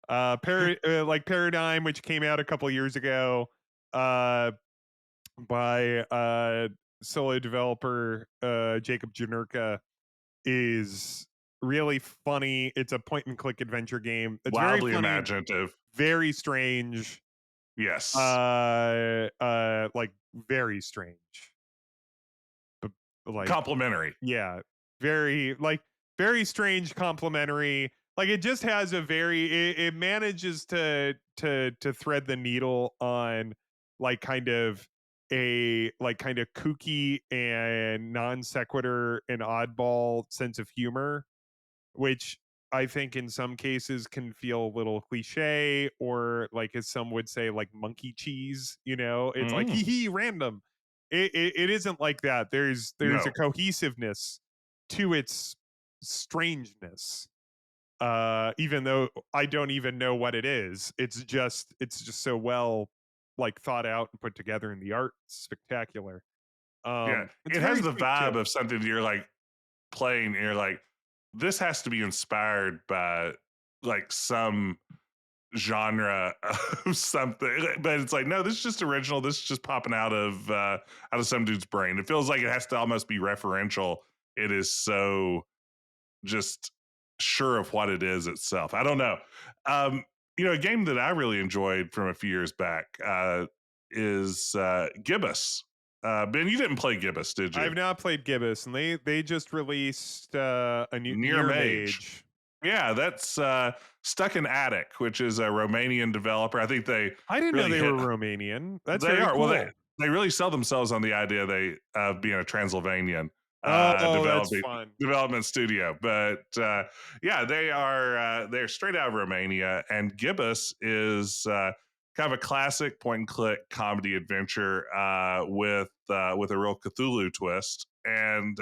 I don't- like Paradigm, which came out a couple years ago. Uh by solo developer Jacob Janurka, is really funny. It's a point and click adventure game. It's very Wildly funny, imaginative. very strange. Yes. Like very strange. But like, Complimentary. yeah, very like very strange, complimentary. Like it just has a very, it manages to thread the needle on like kind of a like kind of kooky and non sequitur and oddball sense of humor, which I think in some cases can feel a little cliche, or like as some would say, like monkey cheese. You know, it's like hee Mm. hee random. It isn't like that. There's a No. cohesiveness to its strangeness. Even though I don't even know what it is, it's just so well like thought out and put together, and the art spectacular. Yeah. It's It very has the sweet too. vibe of something you're like playing, and you're like, this has to be inspired by like some genre of something. But it's like, no, this is just original. This is just popping out of some dude's brain. It feels like it has to almost be referential it is so just sure of what it is itself. I don't know. A game that I really enjoyed from a few years back is Gibbous. Ben, you didn't play Gibbous, did you? I've not played Gibbous, and they just released a new Near Near Mage. Mage. Yeah, that's Stuck in Attic, which is a Romanian developer. I think they I didn't know really they hit. were Romanian. That's They very are. cool. Well, they really sell themselves on the idea of being a Transylvanian Oh, that's fun. development studio. But yeah, they're straight out of Romania, and Gibbous is kind of a classic point and click comedy adventure with a real Cthulhu twist, and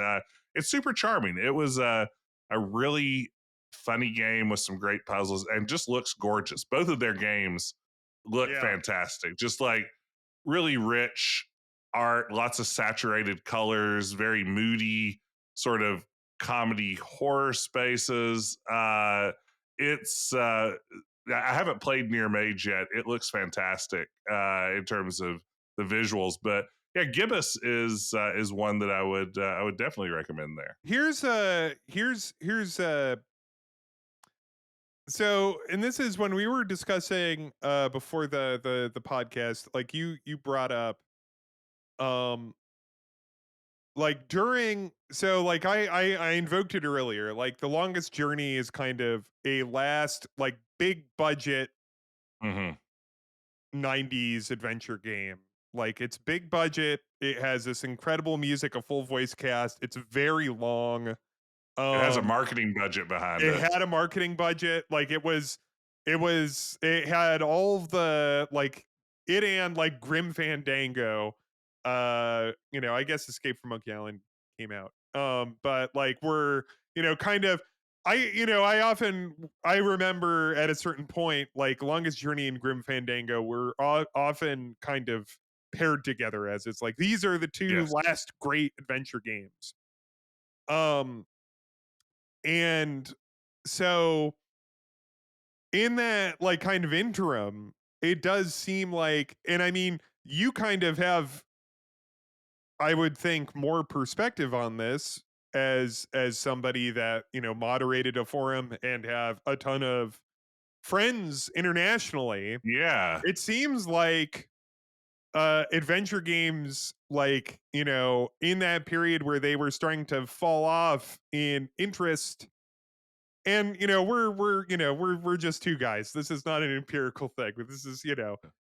it's super charming. It was a really funny game with some great puzzles and just looks gorgeous. Both of their games look fantastic. Just like really rich art, lots of saturated colors, very moody sort of comedy horror spaces. It's I haven't played Near Mage yet. It looks fantastic in terms of the visuals, but yeah, Gibbous is one that I would definitely recommend there. Here's so, and this is when we were discussing before the podcast, like you brought up um like during, so like I invoked it earlier, like The Longest Journey is kind of a last like big budget Mm-hmm. 90s adventure game. Like it's big budget, it has this incredible music, a full voice cast, it's very long. It has a um marketing budget behind it it. had a marketing budget, like it had all of the like it and like Grim Fandango. I guess Escape from Monkey Island came out. But like we're, kind of, I remember at a certain point, like Longest Journey and Grim Fandango were often kind of paired together as it's like these are the two Yes. last great adventure games. Um and so in that like kind of interim, it does seem like, and I mean, you kind of have, I would think, more perspective on this as somebody that, moderated a forum and have a ton of friends internationally. Yeah. It seems like adventure games, like, in that period where they were starting to fall off in interest, and we're just two guys, this is not an empirical thing, but this is,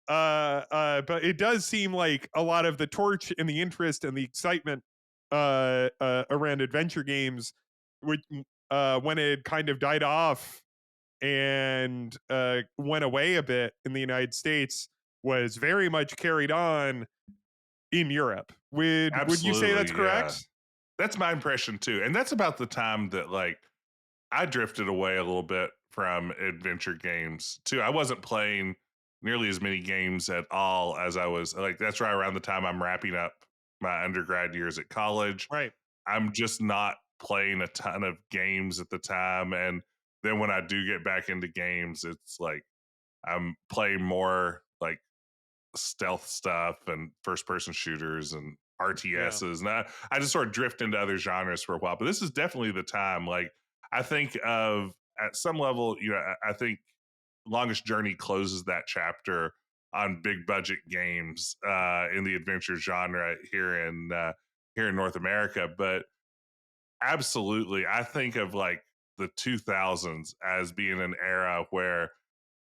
but it does seem like a lot of the torch and the interest and the excitement around adventure games, which when it kind of died off and went away a bit in the United States, was very much carried on in Europe. Would you say that's Absolutely. Yeah. correct? That's my impression too. And that's about the time that like I drifted away a little bit from adventure games too. I wasn't playing nearly as many games at all as I was like that's right around the time I'm wrapping up my undergrad years at college. Right. I'm just not playing a ton of games at the time. And then when I do get back into games, it's like I'm playing more like stealth stuff and first person shooters and RTSs. And I just sort of drift into other genres for a while. But this is definitely the time. Like, I think of at some level, I think Longest Journey closes that chapter on big budget games in the adventure genre here in North America. But absolutely, I think of like the 2000s as being an era where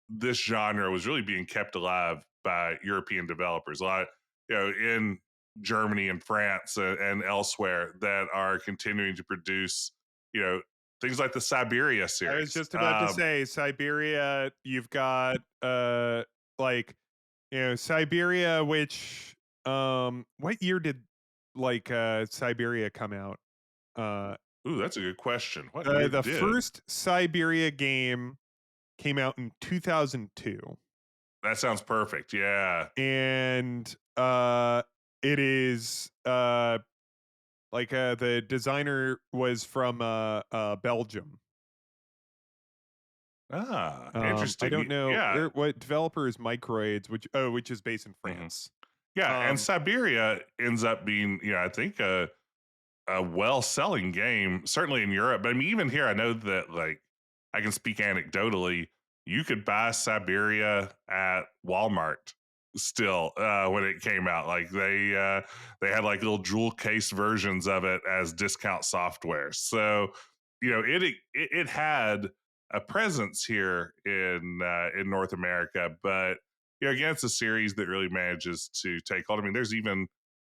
this genre was really being kept alive by European developers. A lot, in Germany and France and elsewhere that are continuing to produce, things like the Siberia series. I was just about to say Siberia. You've got like, Siberia, which what year did like Siberia come out? Ooh, that's a good question. What year The did? first Siberia game came out in 2002. That sounds perfect. Yeah. And it is like the designer was from Belgium. Interesting. I don't know Yeah. what developer is Microids, which is based in Mhm. France. Yeah, and Siberia ends up being, I think a well-selling game, certainly in Europe. But I mean, even here, I know that like I can speak anecdotally. You could buy Siberia at Walmart still when it came out. Like they had like little jewel case versions of it as discount software. So you know it had a presence here in North America, but you know again, it's a series that really manages to take hold. I mean, there's even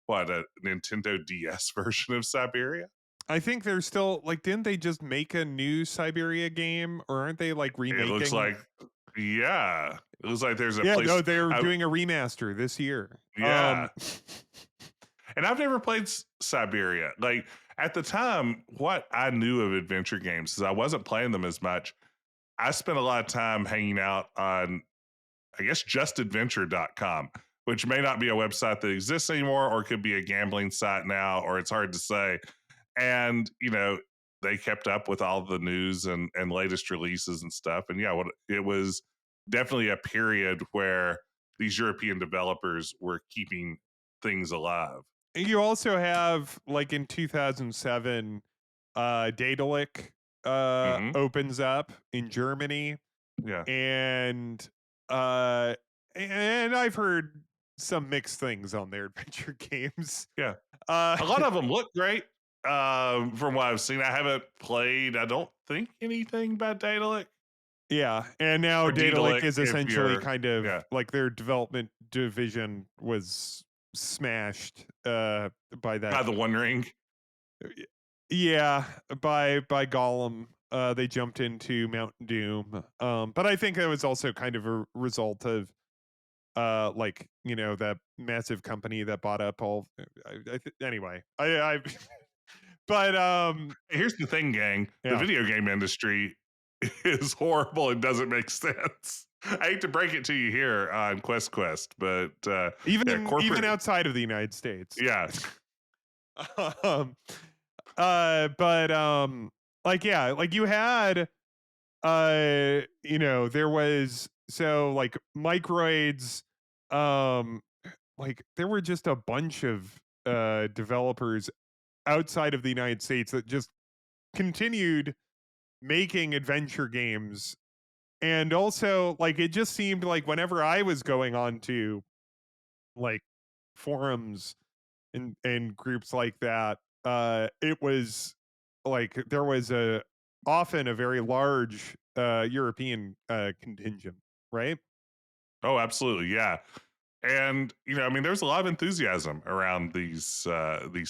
what a Nintendo DS version of Siberia. I think they're still like, didn't they just make a new Siberia game, or aren't they like It looks remaking? like, yeah, it looks like there's a Yeah, no, place. they're doing a remaster this year. Yeah, and I've never played Siberia. Like at the time, what I knew of adventure games is I wasn't playing them as much. I spent a lot of time hanging out on, I guess, justadventure.com, which may not be a website that exists anymore, or could be a gambling site now, or it's hard to say. And, you know, they kept up with all the news and latest releases and stuff. And yeah, it was definitely a period where these European developers were keeping things alive. You also have like in 2007, Daedalic Hmm. opens up in Germany, Yeah. and uh and I've heard some mixed things on their adventure games. Yeah. Uh A lot of them look great. From what I've seen, I haven't played, I don't think, anything by Daedalic yeah, and now or Daedalic Daedalic is if essentially you're, kind of yeah, like their development division was smashed by that. by the One Ring. Yeah, by Gollum. They jumped into Mountain Doom. But I think that was also kind of a result of like, you know, that massive company that bought up all anyway. I but Here's the thing, gang. The yeah. video game industry is horrible and doesn't make sense. I hate to break it to you here on Quest, but yeah, Even corporate, outside of the United States. yeah, um but like yeah, like you had you know, there was so like Microids, um like there were just a bunch of developers outside of the United States that just continued making adventure games. And also like it just seemed like whenever I was going on to like forums and groups like that, it was like there was a often a very large European contingent, right? oh, absolutely, yeah. And you know, I mean, there's a lot of enthusiasm around these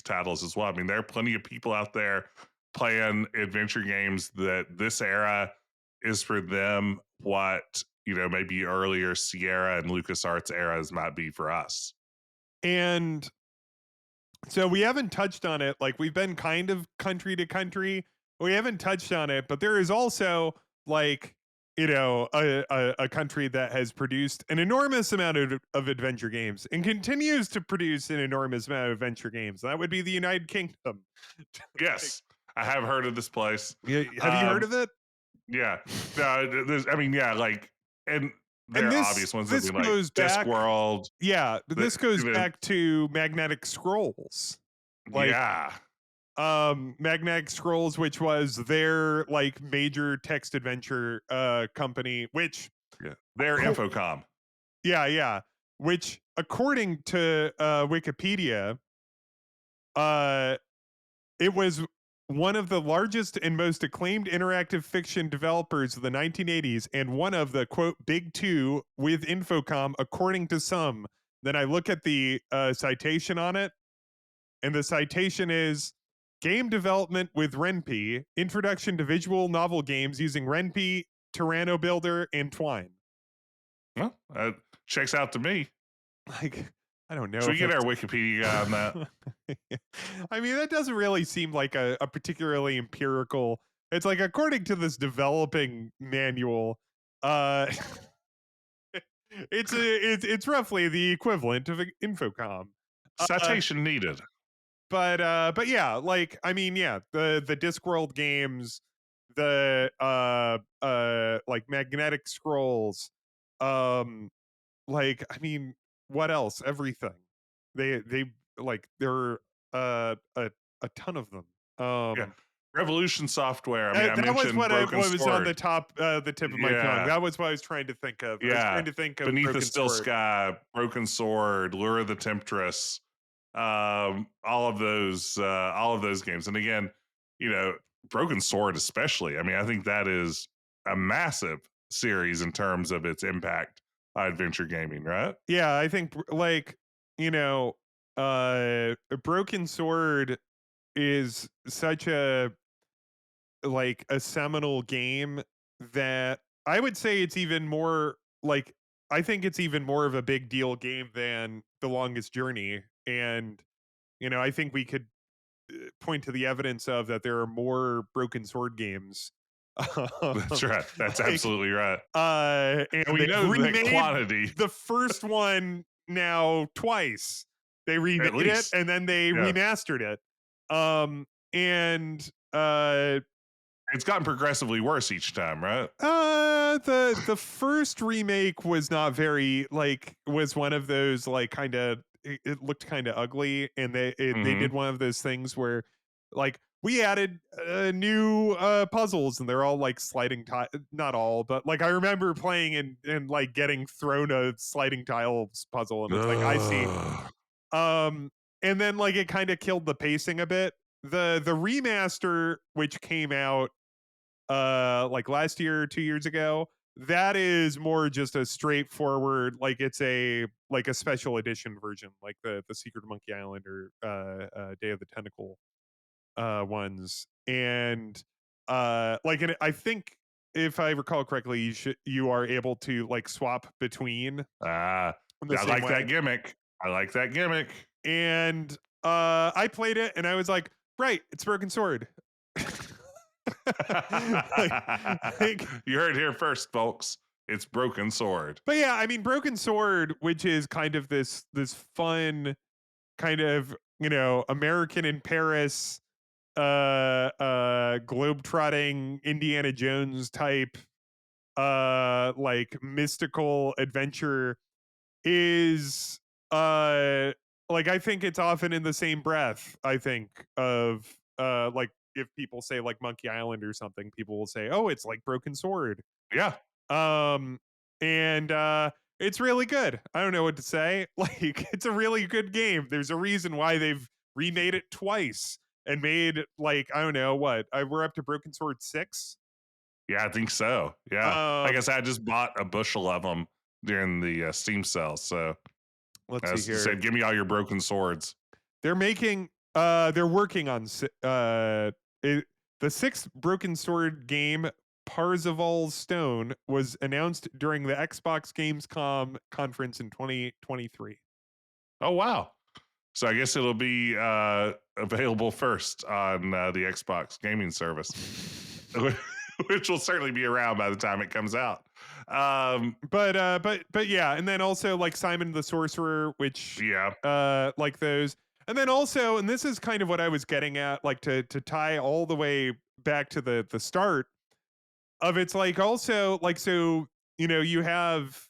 titles as well. I mean, there are plenty of people out there playing adventure games that this era is for them. What you know, maybe earlier Sierra and LucasArts eras might be for us. And so we haven't touched on it. Like we've been kind of country to country. We haven't touched on it, but there is also like, you know, a country that has produced an enormous amount of adventure games and continues to produce an enormous amount of adventure games. That would be the United Kingdom. Like, Yes, I have heard of this place. yeah, have you heard Um, of it? yeah, no, there's, I mean, yeah, like, and there And are obvious ones that this be like goes back, Discworld. yeah, but The, this goes the, back to Magnetic Scrolls. Like yeah, Magnetic Scrolls, which was their like major text adventure company, which yeah, they're co- Infocom. yeah, which according to Wikipedia, uh it was one of the largest and most acclaimed interactive fiction developers of the 1980s and one of the quote big two with Infocom according to some. Then I look at the citation on it, and the citation is game development with Ren'Py, introduction to visual novel games using Ren'Py, Tyranno Builder, and Twine. Well, checks out to me. Like, I don't know Should we if get our that's. Wikipedia guy on that? I mean, that doesn't really seem like a particularly empirical. It's like according to this developing manual, uh, it's roughly the equivalent of Infocom. Uh, Citation needed. but yeah, like I mean, yeah, the Discworld games, the like Magnetic Scrolls, like I mean, what else? Everything. They like they're a a ton of them. Yeah. Revolution Software. I mean, I That was mentioned what Broken what was on Sword. the tip of my tongue. Yeah. That was what I was trying to think of. I was Yeah. trying to think of Beneath a Broken Still Sword. Sky, Broken Sword, Lure of the Temptress, all of those games. And again, you know, Broken Sword especially. I mean, I think that is a massive series in terms of its impact on adventure gaming, right? Yeah, I think like, you know, Broken Sword is such a like a seminal game that I would say it's even more like I think it's even more of a big deal game than The Longest Journey. And, you know, I think we could point to the evidence of that there are more Broken Sword games. That's right. That's like absolutely right. and And we they've know that remade quantity, the first one now twice. They remade at it least. and then they Yeah. remastered it. And It's gotten progressively worse each time, right? the first remake was not very like was one of those like kind of it looked kind of ugly, and they Mm-hmm. did one of those things where like we added new puzzles, and they're all like sliding tile, not all, but like I remember playing and like getting thrown a sliding tiles puzzle, and it's like I see. Ugh. um and then like it kind of killed the pacing a bit. The remaster, which came out like last year or 2 years ago, that is more just a straightforward like it's a like a special edition version, like the Secret of Monkey Island or Day of the Tentacle ones. And like and I think if I recall correctly, you are able to like swap between Ah, in the I same like way. that gimmick. I like that gimmick. And I played it and I was like, right, it's Broken Sword. like, like You heard it here first, folks. It's Broken Sword. But yeah, I mean, Broken Sword, which is kind of this fun kind of, you know, American in Paris, globetrotting Indiana Jones type, like mystical adventure, is like I think it's often in the same breath. I think of like if people say like Monkey Island or something, people will say, "Oh, it's like Broken Sword." Yeah. Um, and it's really good. I don't know what to say. Like, it's a really good game. There's a reason why they've remade it twice and made like I don't know what. We're up to Broken Sword 6. Yeah, I think so. Yeah. Like I Um, said, I just bought a bushel of them during the Steam sale. So let's see as I here. said, give me all your broken swords. They're making they're working on the sixth Broken Sword game, Parzival's Stone, was announced during the Xbox Gamescom conference in 2023. Oh, wow. So I guess it'll be available first on the Xbox gaming service, which will certainly be around by the time it comes out. But yeah, and then also like Simon the Sorcerer, which Yeah. like those. And then also, and this is kind of what I was getting at, like to tie all the way back to the start of it's like also like so, you know, you have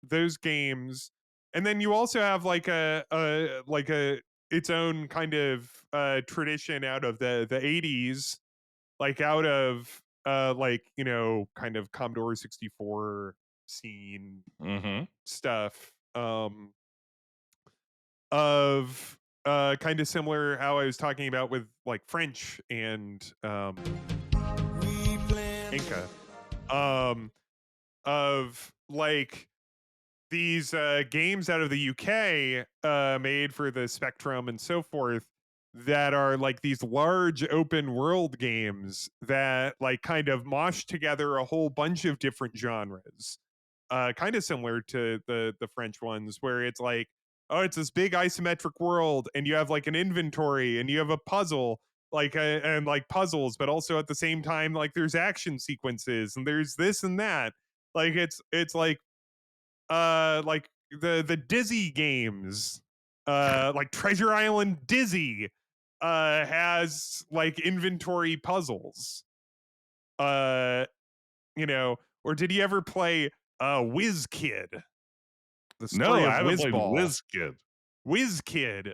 those games, and then you also have like a its own kind of tradition out of the 80s, like out of like, you know, kind of Commodore 64 scene Mm-hmm. stuff, of kind of similar how I was talking about with like French and We plan Inca, um of like these games out of the UK made for the Spectrum and so forth, that are like these large open world games that like kind of mosh together a whole bunch of different genres, kind of similar to the French ones, where it's like, oh, it's this big isometric world and you have like an inventory and you have a puzzle, like and like puzzles, but also at the same time like there's action sequences and there's this and that. Like it's like the Dizzy games, like Treasure Island Dizzy has like inventory puzzles. uh you know, or did you ever play Whiz Kid, the No, story I of haven't Whiz played Ball? WizKid. Whiz Kid,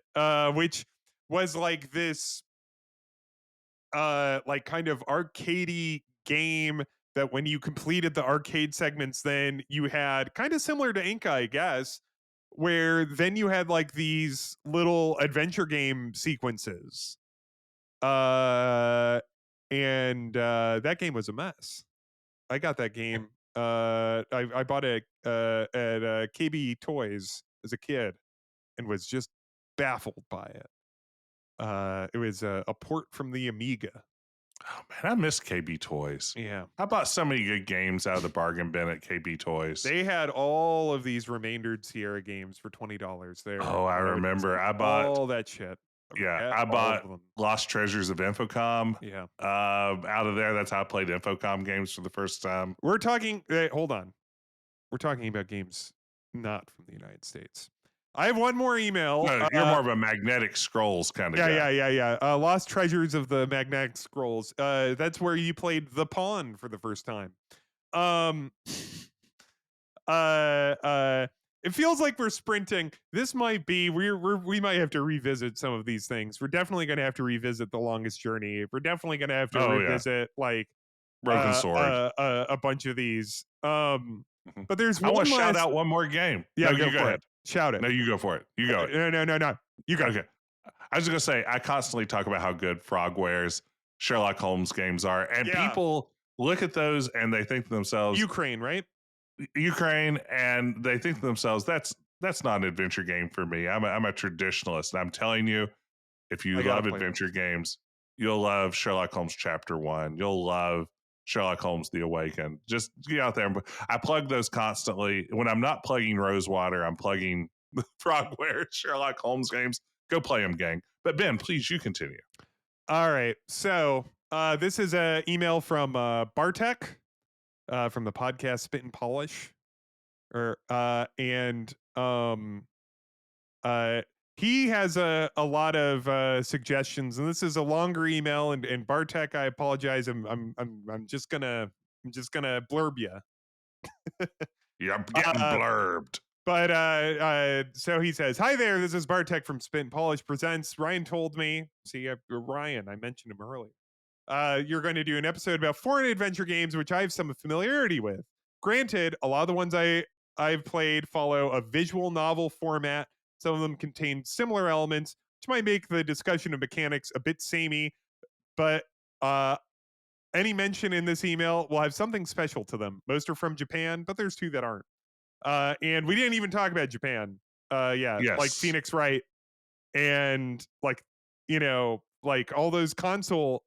which was like this like kind of arcadey game that when you completed the arcade segments, then you had kind of similar to Inca, I guess, where then you had like these little adventure game sequences. And that game was a mess. I got that game. I bought it at KB Toys as a kid and was just baffled by it. It was a port from the Amiga. Oh man, I miss KB Toys. Yeah. I bought so many good games out of the bargain bin at KB Toys. They had all of these remaindered Sierra games for $20 there. Oh, I and would just remember. get I bought all that shit. I All bought of them. Lost Treasures of Infocom. Yeah. Out of there, that's how I played Infocom games for the first time. We're talking. Hold on. We're talking about games not from the United States. I have one more email. No, you're more of a Magnetic Scrolls kind of guy. Yeah. Lost Treasures of the Magnetic Scrolls. That's where you played the pawn for the first time. It feels like we're sprinting. This might be we might have to revisit some of these things. We're definitely going to have to revisit The Longest Journey. We're definitely going to have to revisit like Broken Sword. a bunch of these. Mhm. But there's I one want to shout last- out one more game. Yeah, No, go you go for ahead. it. Shout it. No, you go for it. You go. No. You go. Okay. I was going to say, I constantly talk about how good Frogware's Sherlock Holmes games are, and Yeah. people look at those and they think to themselves, Ukraine, right? Ukraine, and they think to themselves, that's not an adventure game for me. I'm a traditionalist. And I'm telling you, if you I gotta love play adventure games, you'll love Sherlock Holmes Chapter 1. You'll love Sherlock Holmes The Awakened. Just get out there. I plug those constantly. When I'm not plugging Rosewater, I'm plugging the Frogware Sherlock Holmes games. Go play them, gang. But Ben, please, you continue. All right. So this is an email from Bartek from the podcast Spit and Polish. He has a lot of suggestions, and this is a longer email. And Bartek, I apologize. I'm just gonna blurb you. Yeah, I'm getting blurbed. But so he says, "Hi there, this is Bartek from Spit and Polish Presents. Ryan told me, Ryan, I mentioned him earlier. You're going to do an episode about foreign adventure games, which I have some familiarity with. Granted, a lot of the ones I've played follow a visual novel format. Some of them contain similar elements, which might make the discussion of mechanics a bit samey. But any mention in this email will have something special to them. Most are from Japan, but there's two that aren't. And we didn't even talk about Japan. Yes. Like Phoenix Wright and like, like all those console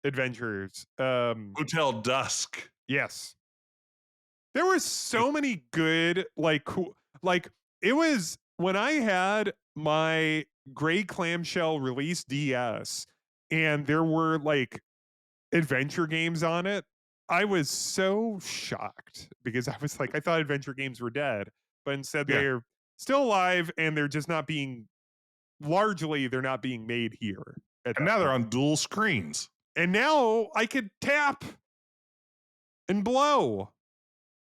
adventures. Hotel Dusk. Yes. There were so many good, like, cool, like it was when I had my gray clamshell release DS and there were like adventure games on it. I was so shocked because I was like, I thought adventure games were dead, but instead they're still alive and they're just not being, largely, they're not being made here. And now they're on dual screens. And now I could tap and blow.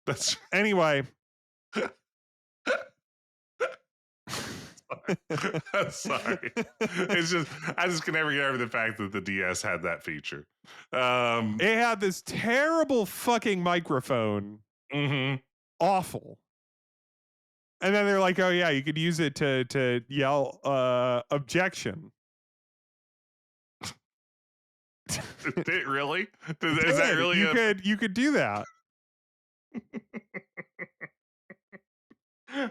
That's Anyway. I'm sorry. It's just I just can never get over the fact that the DS had that feature. It had this terrible fucking microphone. Mm-hmm. Awful. And then they're like, oh yeah, you could use it to yell objection. Did it really? Is that really you could do that.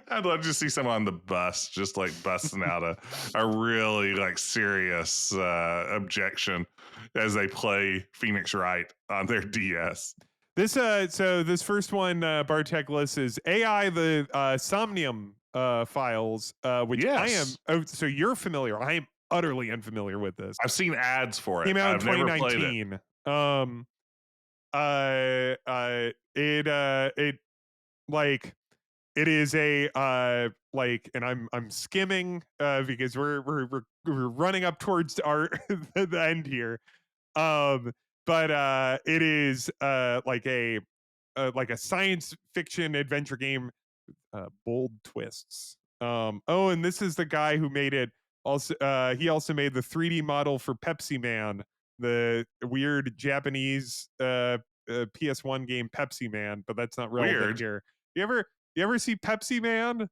I'd love to see someone on the bus just like busting out a really like serious objection as they play Phoenix Wright on their DS. This so this first one Bartek lists is AI the Somnium files, which I am. Oh, so you're familiar. I am utterly unfamiliar with this. I've seen ads for it. Came out in I've never played 2019. It like it is a like, and I'm skimming because we're running up towards our the end here. But it is like a science fiction adventure game, bold twists. Oh, and this is the guy who made it Also, he also made the 3D model for Pepsi Man, the weird Japanese PS1 game Pepsi Man, but that's not relevant Weird. here. You ever see Pepsi Man?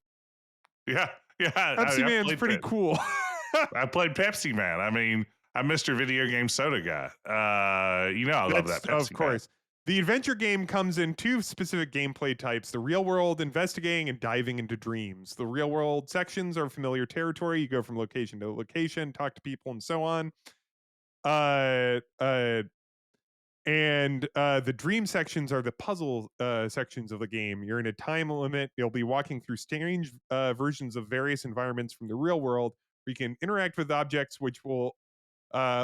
Yeah, yeah. Pepsi I Man's played pretty cool. I played Pepsi Man. I mean, I'm Mr. Video Game Soda guy. I love that That's of Pepsi Man. course. The adventure game comes in two specific gameplay types: the real world, investigating and diving into dreams. The real world sections are familiar territory. You go from location to location, talk to people, and so on. And the dream sections are the puzzle sections of the game. You're in a time limit. You'll be walking through strange versions of various environments from the real world. Where you can interact with objects, which will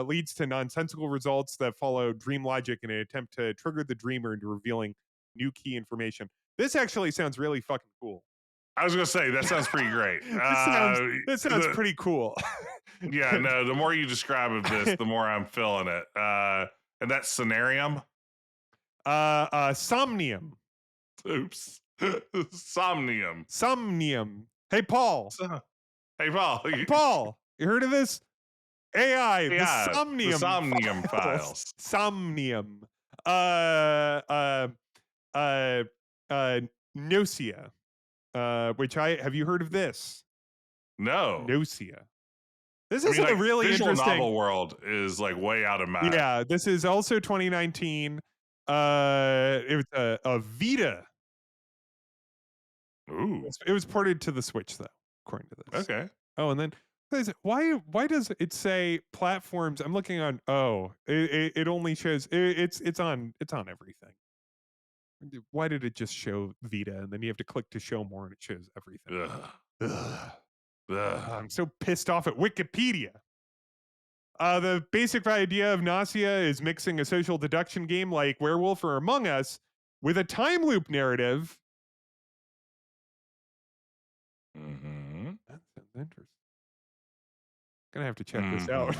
leads to nonsensical results that follow dream logic in an attempt to trigger the dreamer into revealing new key information. This actually sounds really fucking cool. I was gonna say that sounds pretty great. This sounds pretty cool. Yeah, no. The more you describe of this, the more I'm feeling it. And that's Scenarium. Somnium. Oops. Somnium. Somnium. Hey, Paul. Hey, Paul. Paul, you heard of this? AI, the Somnium. The Somnium files. Somnium. Nocia. Which have you heard of this? No. Nocia. This is a really visual interesting novel world is like way out of my. Yeah, this is also 2019. It was a Vita. Ooh. It was ported to the Switch though, according to this. Okay. Oh, and then why does it say platforms? I'm looking on. Oh, it only shows it's on everything. Why did it just show Vita and then you have to click to show more and it shows everything? Ugh. I'm so pissed off at Wikipedia. The basic idea of Nausea is mixing a social deduction game like Werewolf or Among Us with a time loop narrative. Mm-hmm. That sounds interesting. Gonna have to check this out.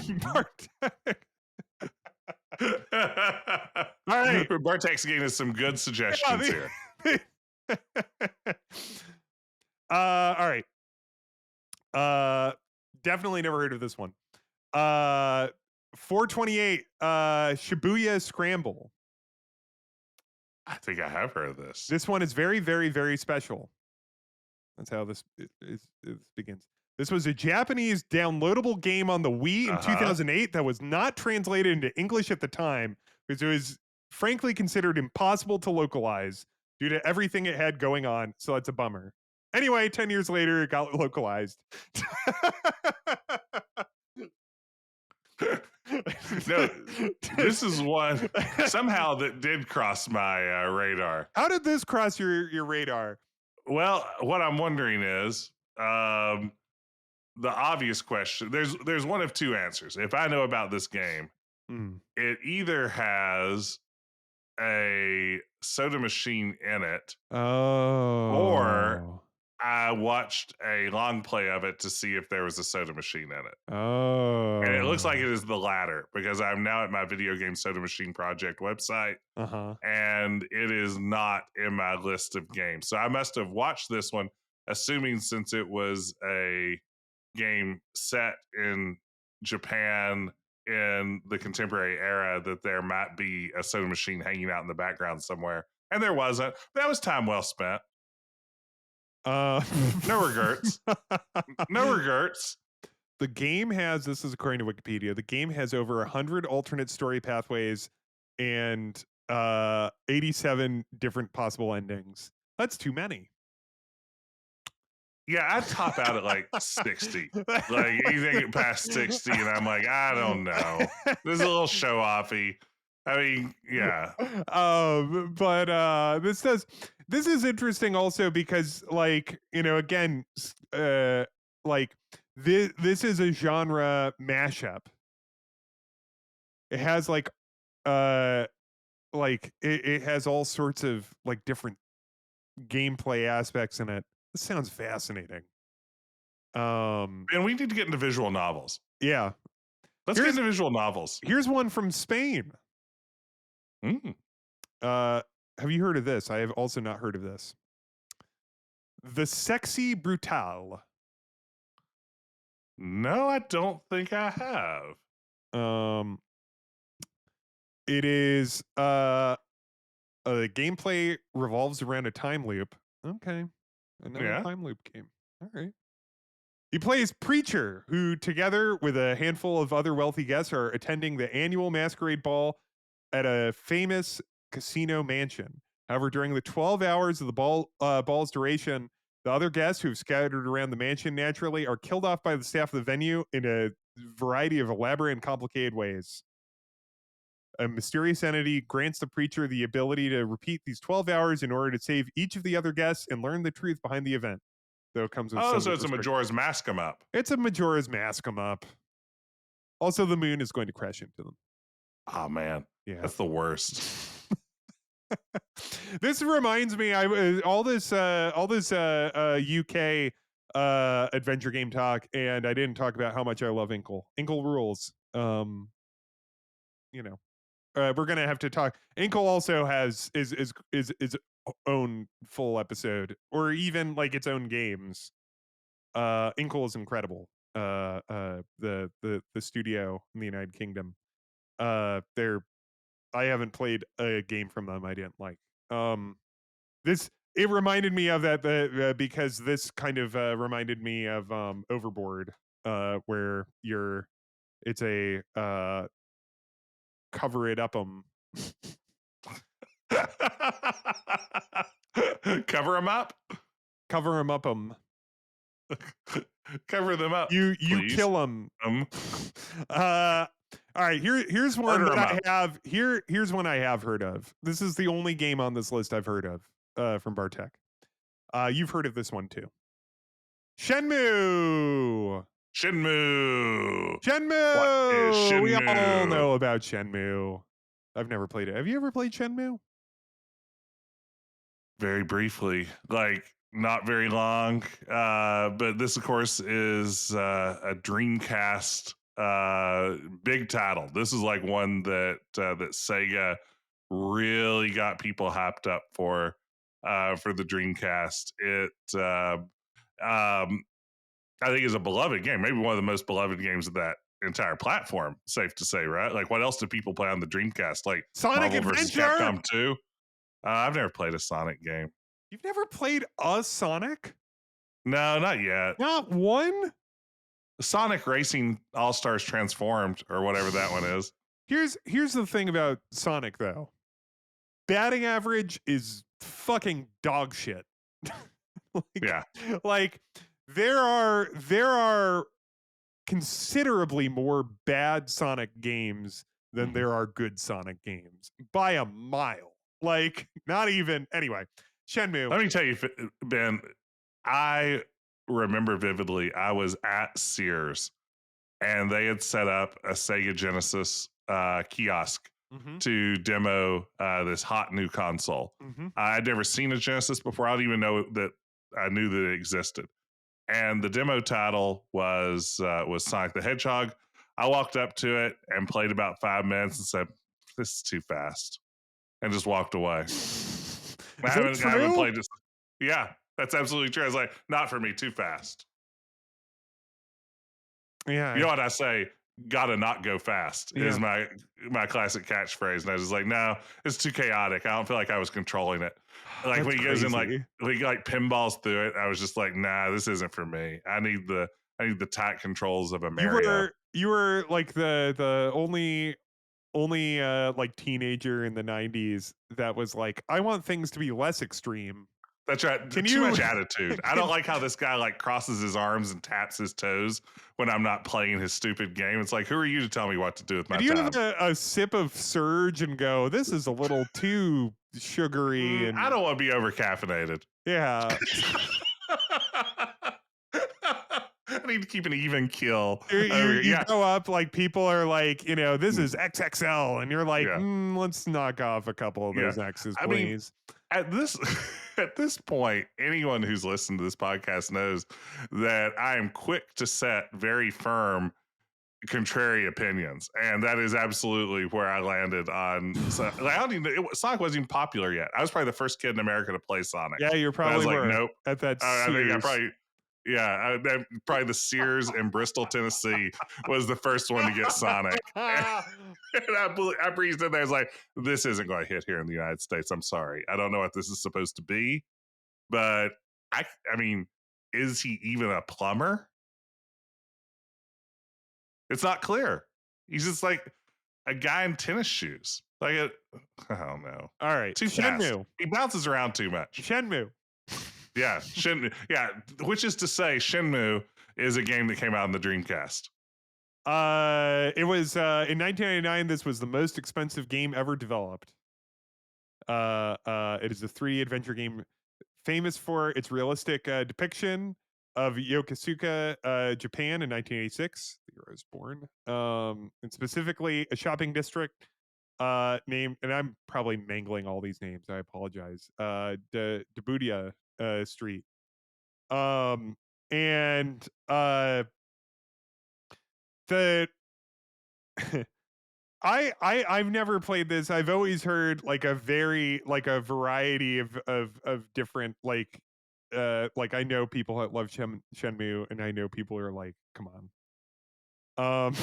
All right. Bartek's gave us some good suggestions here. All right. Definitely never heard of this one. 428 Shibuya Scramble. I think I have heard of this. This one is very, very, very special. That's how this begins. This was a Japanese downloadable game on the Wii in 2008 that was not translated into English at the time because it was frankly considered impossible to localize due to everything it had going on. So that's a bummer. Anyway, 10 years later, it got localized. No, this is one somehow that did cross my radar. How did this cross your radar? Well, what I'm wondering is the obvious question. There's one of two answers. If I know about this game, it either has a soda machine in it, or I watched a long play of it to see if there was a soda machine in it. And it looks like it is the latter because I'm now at my Video Game Soda Machine Project website, and it is not in my list of games. So I must have watched this one, assuming since it was a game set in Japan in the contemporary era that there might be a soda machine hanging out in the background somewhere. And there wasn't. That was time well spent. No regrets. No regrets. The game has, this is according to Wikipedia, the game has over 100 alternate story pathways and 87 different possible endings. That's too many. Yeah, I'd top out at like 60. Like anything past 60, and I'm like, I don't know. This is a little show offy. I mean, yeah. But this is interesting also because, like, you know, again, like this is a genre mashup. It has it has all sorts of like different gameplay aspects in it. This sounds fascinating. And we need to get into visual novels. Yeah. Let's get into visual novels. Here's one from Spain. Have you heard of this? I have also not heard of this. The Sexy Brutal. No, I don't think I have. It is gameplay revolves around a time loop. Okay. Another Yeah. time loop game. All right. He plays Preacher, who, together with a handful of other wealthy guests, are attending the annual masquerade ball at a famous casino mansion. However, during the 12 hours of the ball's duration, the other guests who've scattered around the mansion naturally are killed off by the staff of the venue in a variety of elaborate and complicated ways. A mysterious entity grants the preacher the ability to repeat these 12 hours in order to save each of the other guests and learn the truth behind the event. Though it comes with Oh, some so it's a restrictions. Majora's Mask 'em up. It's a Majora's Mask 'em up. Also, the moon is going to crash into them. Oh man, Yeah. that's the worst. This reminds me, all this UK adventure game talk, and I didn't talk about how much I love Inkle. Inkle rules. You know, we're gonna have to talk. Inkle also has is own full episode, or even like its own games. Inkle is incredible. The studio in the United Kingdom. They're I haven't played a game from them I didn't like. It reminded me of that because this kind of reminded me of Overboard, where it's a cover it up Cover them up. cover them up Cover them up. you please. kill them. All right, here's one Murder that 'em I have. Here's one I have heard of. This is the only game on this list I've heard of from Bartek. You've heard of this one too. Shenmue. Shenmue. Shenmue. What is We all Shenmue? know about Shenmue. I've never played it. Have you ever played Shenmue? Very briefly, like not very long. But this, of course, is a Dreamcast big title. This is like one that Sega really got people hyped up for the Dreamcast. I think is a beloved game, maybe one of the most beloved games of that entire platform. Safe to say, right? Like, what else do people play on the Dreamcast? Like Sonic Marvel vs. Adventure? Capcom 2. I've never played a Sonic game. You've never played a Sonic? No, not yet. Not one? Sonic Racing All Stars Transformed, or whatever that one is. Here's the thing about Sonic though. Batting average is fucking dog shit. Yeah. Like there are considerably more bad Sonic games than there are good Sonic games by a mile. Like not even anyway. Shenmue. Let me tell you, Ben, I remember vividly, I was at Sears and they had set up a Sega Genesis kiosk to demo this hot new console. I'd never seen a Genesis before. I didn't even know that I knew that it existed. And the demo title was Sonic the Hedgehog. I walked up to it and played about 5 minutes and said, "This is too fast," and just walked away. I haven't played this. Yeah, that's absolutely true. I was like, not for me, too fast. Yeah. You know what I say? Gotta not go fast is my classic catchphrase. And I was just like, no, it's too chaotic. I don't feel like I was controlling it. Like That's when he goes in like crazy. when he like pinballs through it, I was just like, nah, this isn't for me. I need the tight controls of a Mario. You were like the only like teenager in the 90s that was like, I want things to be less extreme. That's right. Too much attitude. I don't like how this guy like crosses his arms and taps his toes when I'm not playing his stupid game. It's like, who are you to tell me what to do with my time? You have a sip of Surge and go, this is a little too sugary. And I don't want to be over caffeinated. Yeah. I need to keep an even kill. You go up, like people are like, this is XXL, and you're like, let's knock off a couple of those X's, please. I mean, at this point, anyone who's listened to this podcast knows that I am quick to set very firm contrary opinions, and that is absolutely where I landed on. Sonic wasn't even popular yet. I was probably the first kid in America to play Sonic. Yeah, you're probably like, nope. At that, I think I probably Probably the Sears in Bristol, Tennessee was the first one to get Sonic. And I breezed in there. I was like, this isn't going to hit here in the United States. I'm sorry. I don't know what this is supposed to be, but I mean, is he even a plumber? It's not clear. He's just like a guy in tennis shoes. Like, I don't know. All right. Too fast. Shenmue. He bounces around too much. Shenmue. Yeah, Shenmue. Yeah, which is to say, Shenmue is a game that came out in the Dreamcast. It was in 1999. This was the most expensive game ever developed. It is a 3D adventure game famous for its realistic depiction of Yokosuka, Japan in 1986. The year I was born. And specifically a shopping district named, and I'm probably mangling all these names. I apologize. Dabudia Street. And the I've never played this. I've always heard like a variety of different like I know people that love Shenmue, and I know people who are like, come on.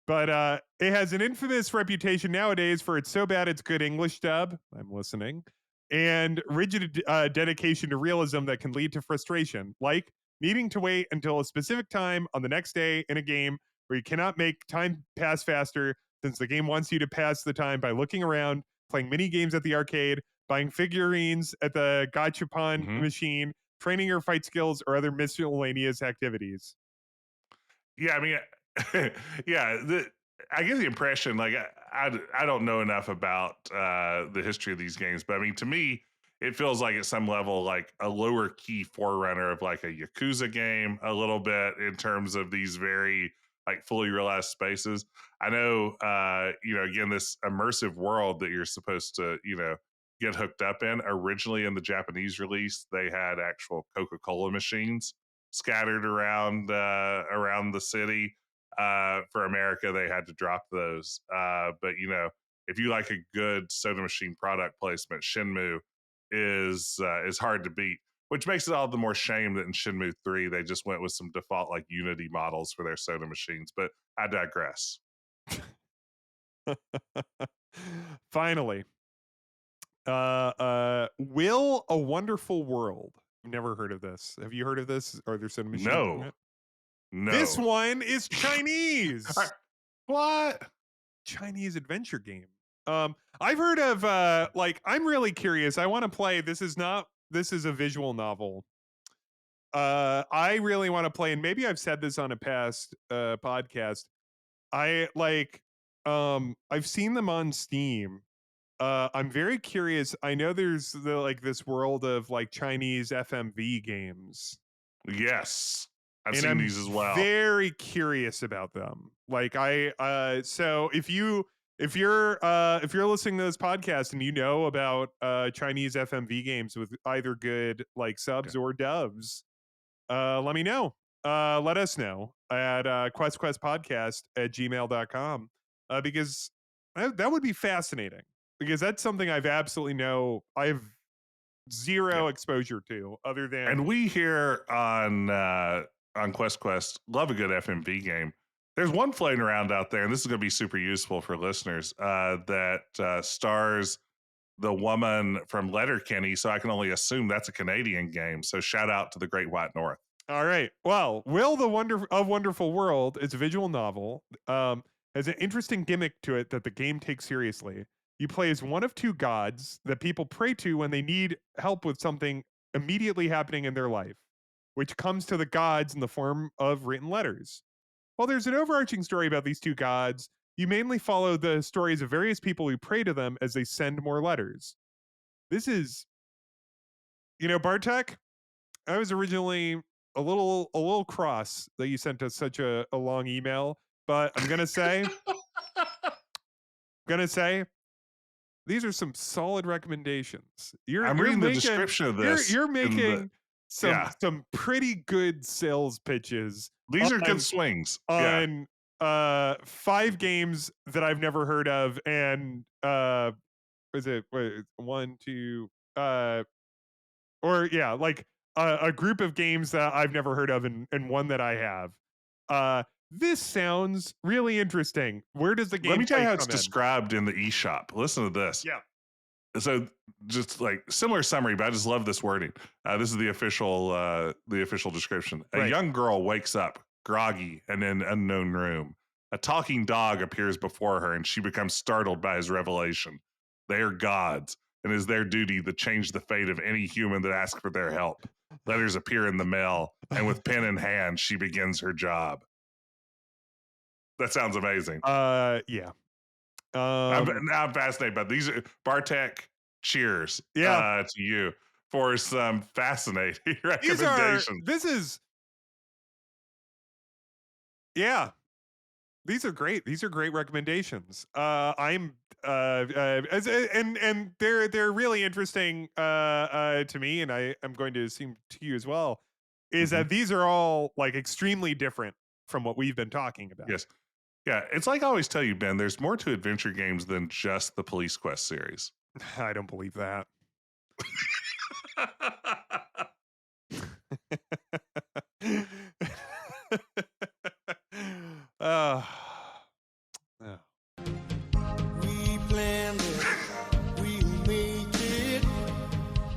But it has an infamous reputation nowadays for its so bad it's good English dub. I'm listening. And rigid dedication to realism that can lead to frustration, like needing to wait until a specific time on the next day in a game where you cannot make time pass faster since the game wants you to pass the time by looking around, playing mini games at the arcade, buying figurines at the gachapon machine, training your fight skills, or other miscellaneous activities. Yeah, I mean, I get the impression, like, I don't know enough about the history of these games, but I mean, to me, it feels like at some level like a lower key forerunner of like a Yakuza game a little bit in terms of these very like fully realized spaces. I know, again, this immersive world that you're supposed to, get hooked up in. Originally in the Japanese release, they had actual Coca-Cola machines scattered around the city. For America, they had to drop those. But if you like a good soda machine product placement, Shenmue is hard to beat. Which makes it all the more shame that in Shenmue 3 they just went with some default like Unity models for their soda machines. But I digress. Finally, Will a Wonderful World. I've never heard of this. Have you heard of this? Are there soda machines in it? No. This one is Chinese. What? Chinese adventure game. I've heard of I'm really curious. I want to play. This is a visual novel. I really want to play, and maybe I've said this on a past podcast. I've seen them on Steam. I'm very curious. I know there's this world of like Chinese FMV games. Yes. I've and seen I'm these as well. Very curious about them. Like so if you're listening to this podcast and you know about Chinese FMV games with either good like subs or dubs, let me know. Let us know at questpodcast@gmail.com because that would be fascinating, because that's something I have zero exposure to other than. And we here on Quest love a good FMV game. There's one floating around out there, and this is going to be super useful for listeners, that stars the woman from Letterkenny, so I can only assume that's a Canadian game. So shout out to the Great White North. All right. Well, Will the Wonderful World is a visual novel. Has an interesting gimmick to it that the game takes seriously. You play as one of two gods that people pray to when they need help with something immediately happening in their life, which comes to the gods in the form of written letters. While there's an overarching story about these two gods, you mainly follow the stories of various people who pray to them as they send more letters. This is, Bartek, I was originally a little cross that you sent us such a long email, but I'm going to say, these are some solid recommendations. I'm reading the description of this. You're making some pretty good sales pitches. These are good swings on 5 games that I've never heard of, and is it 1, 2 like a group of games that I've never heard of and one that I have. This sounds really interesting. Where does the game? Let me tell you how it's described in the eShop. Listen to this. Yeah. So just like similar summary, but I just love this wording. This is the official description. A young girl wakes up groggy in an unknown room. A talking dog appears before her and she becomes startled by his revelation. They are gods, and it is their duty to change the fate of any human that asks for their help. Letters appear in the mail, and with pen in hand, she begins her job. That sounds amazing. Yeah. I'm fascinated by these. Bartek, cheers. To you for some fascinating recommendations. These are great. These are great recommendations. And they're really interesting to me, and I am going to assume to you as well. Is that these are all like extremely different from what we've been talking about. Yes. Yeah, it's like I always tell you, Ben, there's more to adventure games than just the Police Quest series. I don't believe that. We planned it, we'll make it.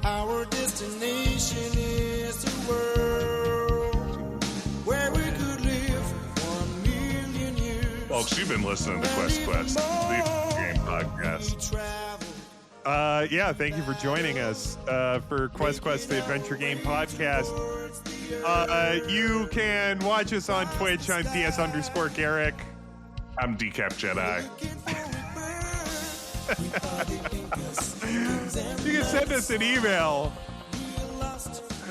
Our destination is a world where we could live 1 million years. Folks, you've been listening to Quest, the game podcast. Thank you for joining us for Quest, the Adventure Game Podcast. You can watch us on Twitch. I'm DS_Garrick. I'm Decap Jedi. You can send us an email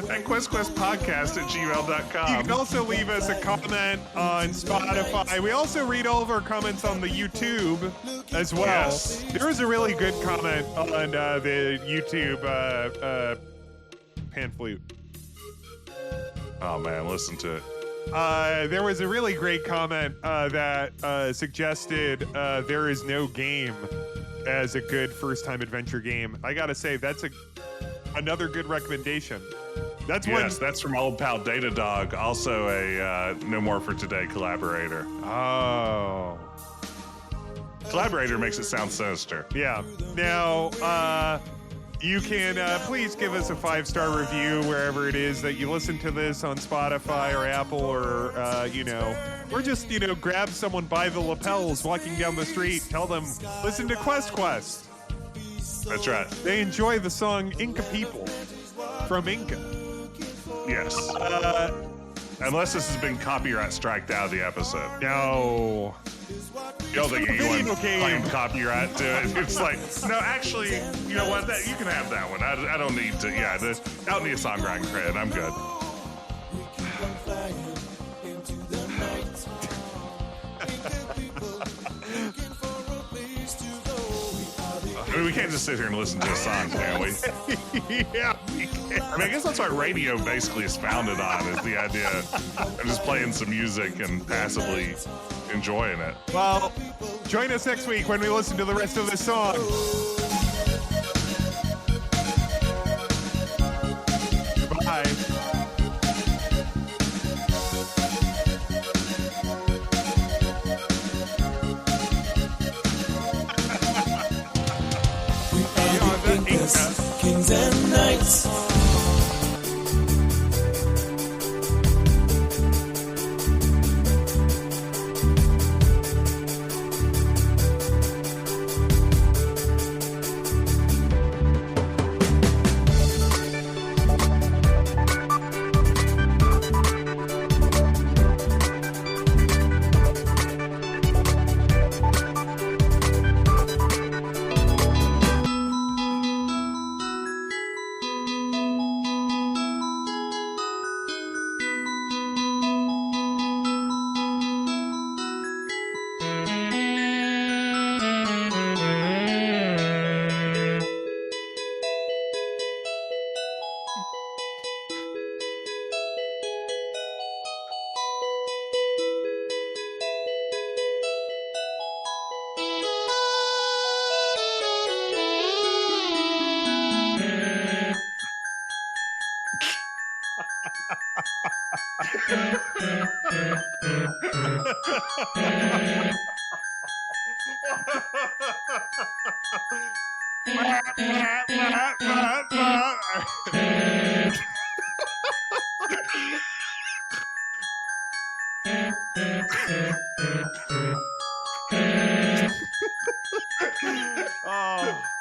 at questquestpodcast@gmail.com. You can also leave us a comment on Spotify. We also read all of our comments on the YouTube as well. Yes. There was a really good comment on the YouTube pan flute. Oh man, listen to it. There was a really great comment that suggested there is no game as a good first-time adventure game. I gotta say, that's another good recommendation. That's from old pal Datadog, also a No More for Today collaborator. Oh. Collaborator makes it sound sinister. Yeah. Now, you can please give us a 5-star review wherever it is that you listen to this, on Spotify or Apple or, or just, grab someone by the lapels walking down the street. Tell them, listen to Quest. That's right. They enjoy the song Inca People from Inca. Yes. Unless this has been copyright striked out of the episode. No. You don't think anyone claimed copyright to it? It's like, no, actually, you know what? You can have that one. I don't need to. Yeah, I don't need a songwriting credit. I'm good. I mean, we can't just sit here and listen to a song, can we? Yeah, we can. I mean, I guess that's what radio basically is founded on, is the idea of just playing some music and passively enjoying it. Well, join us next week when we listen to the rest of this song. Bye. Kings and knights. Oh.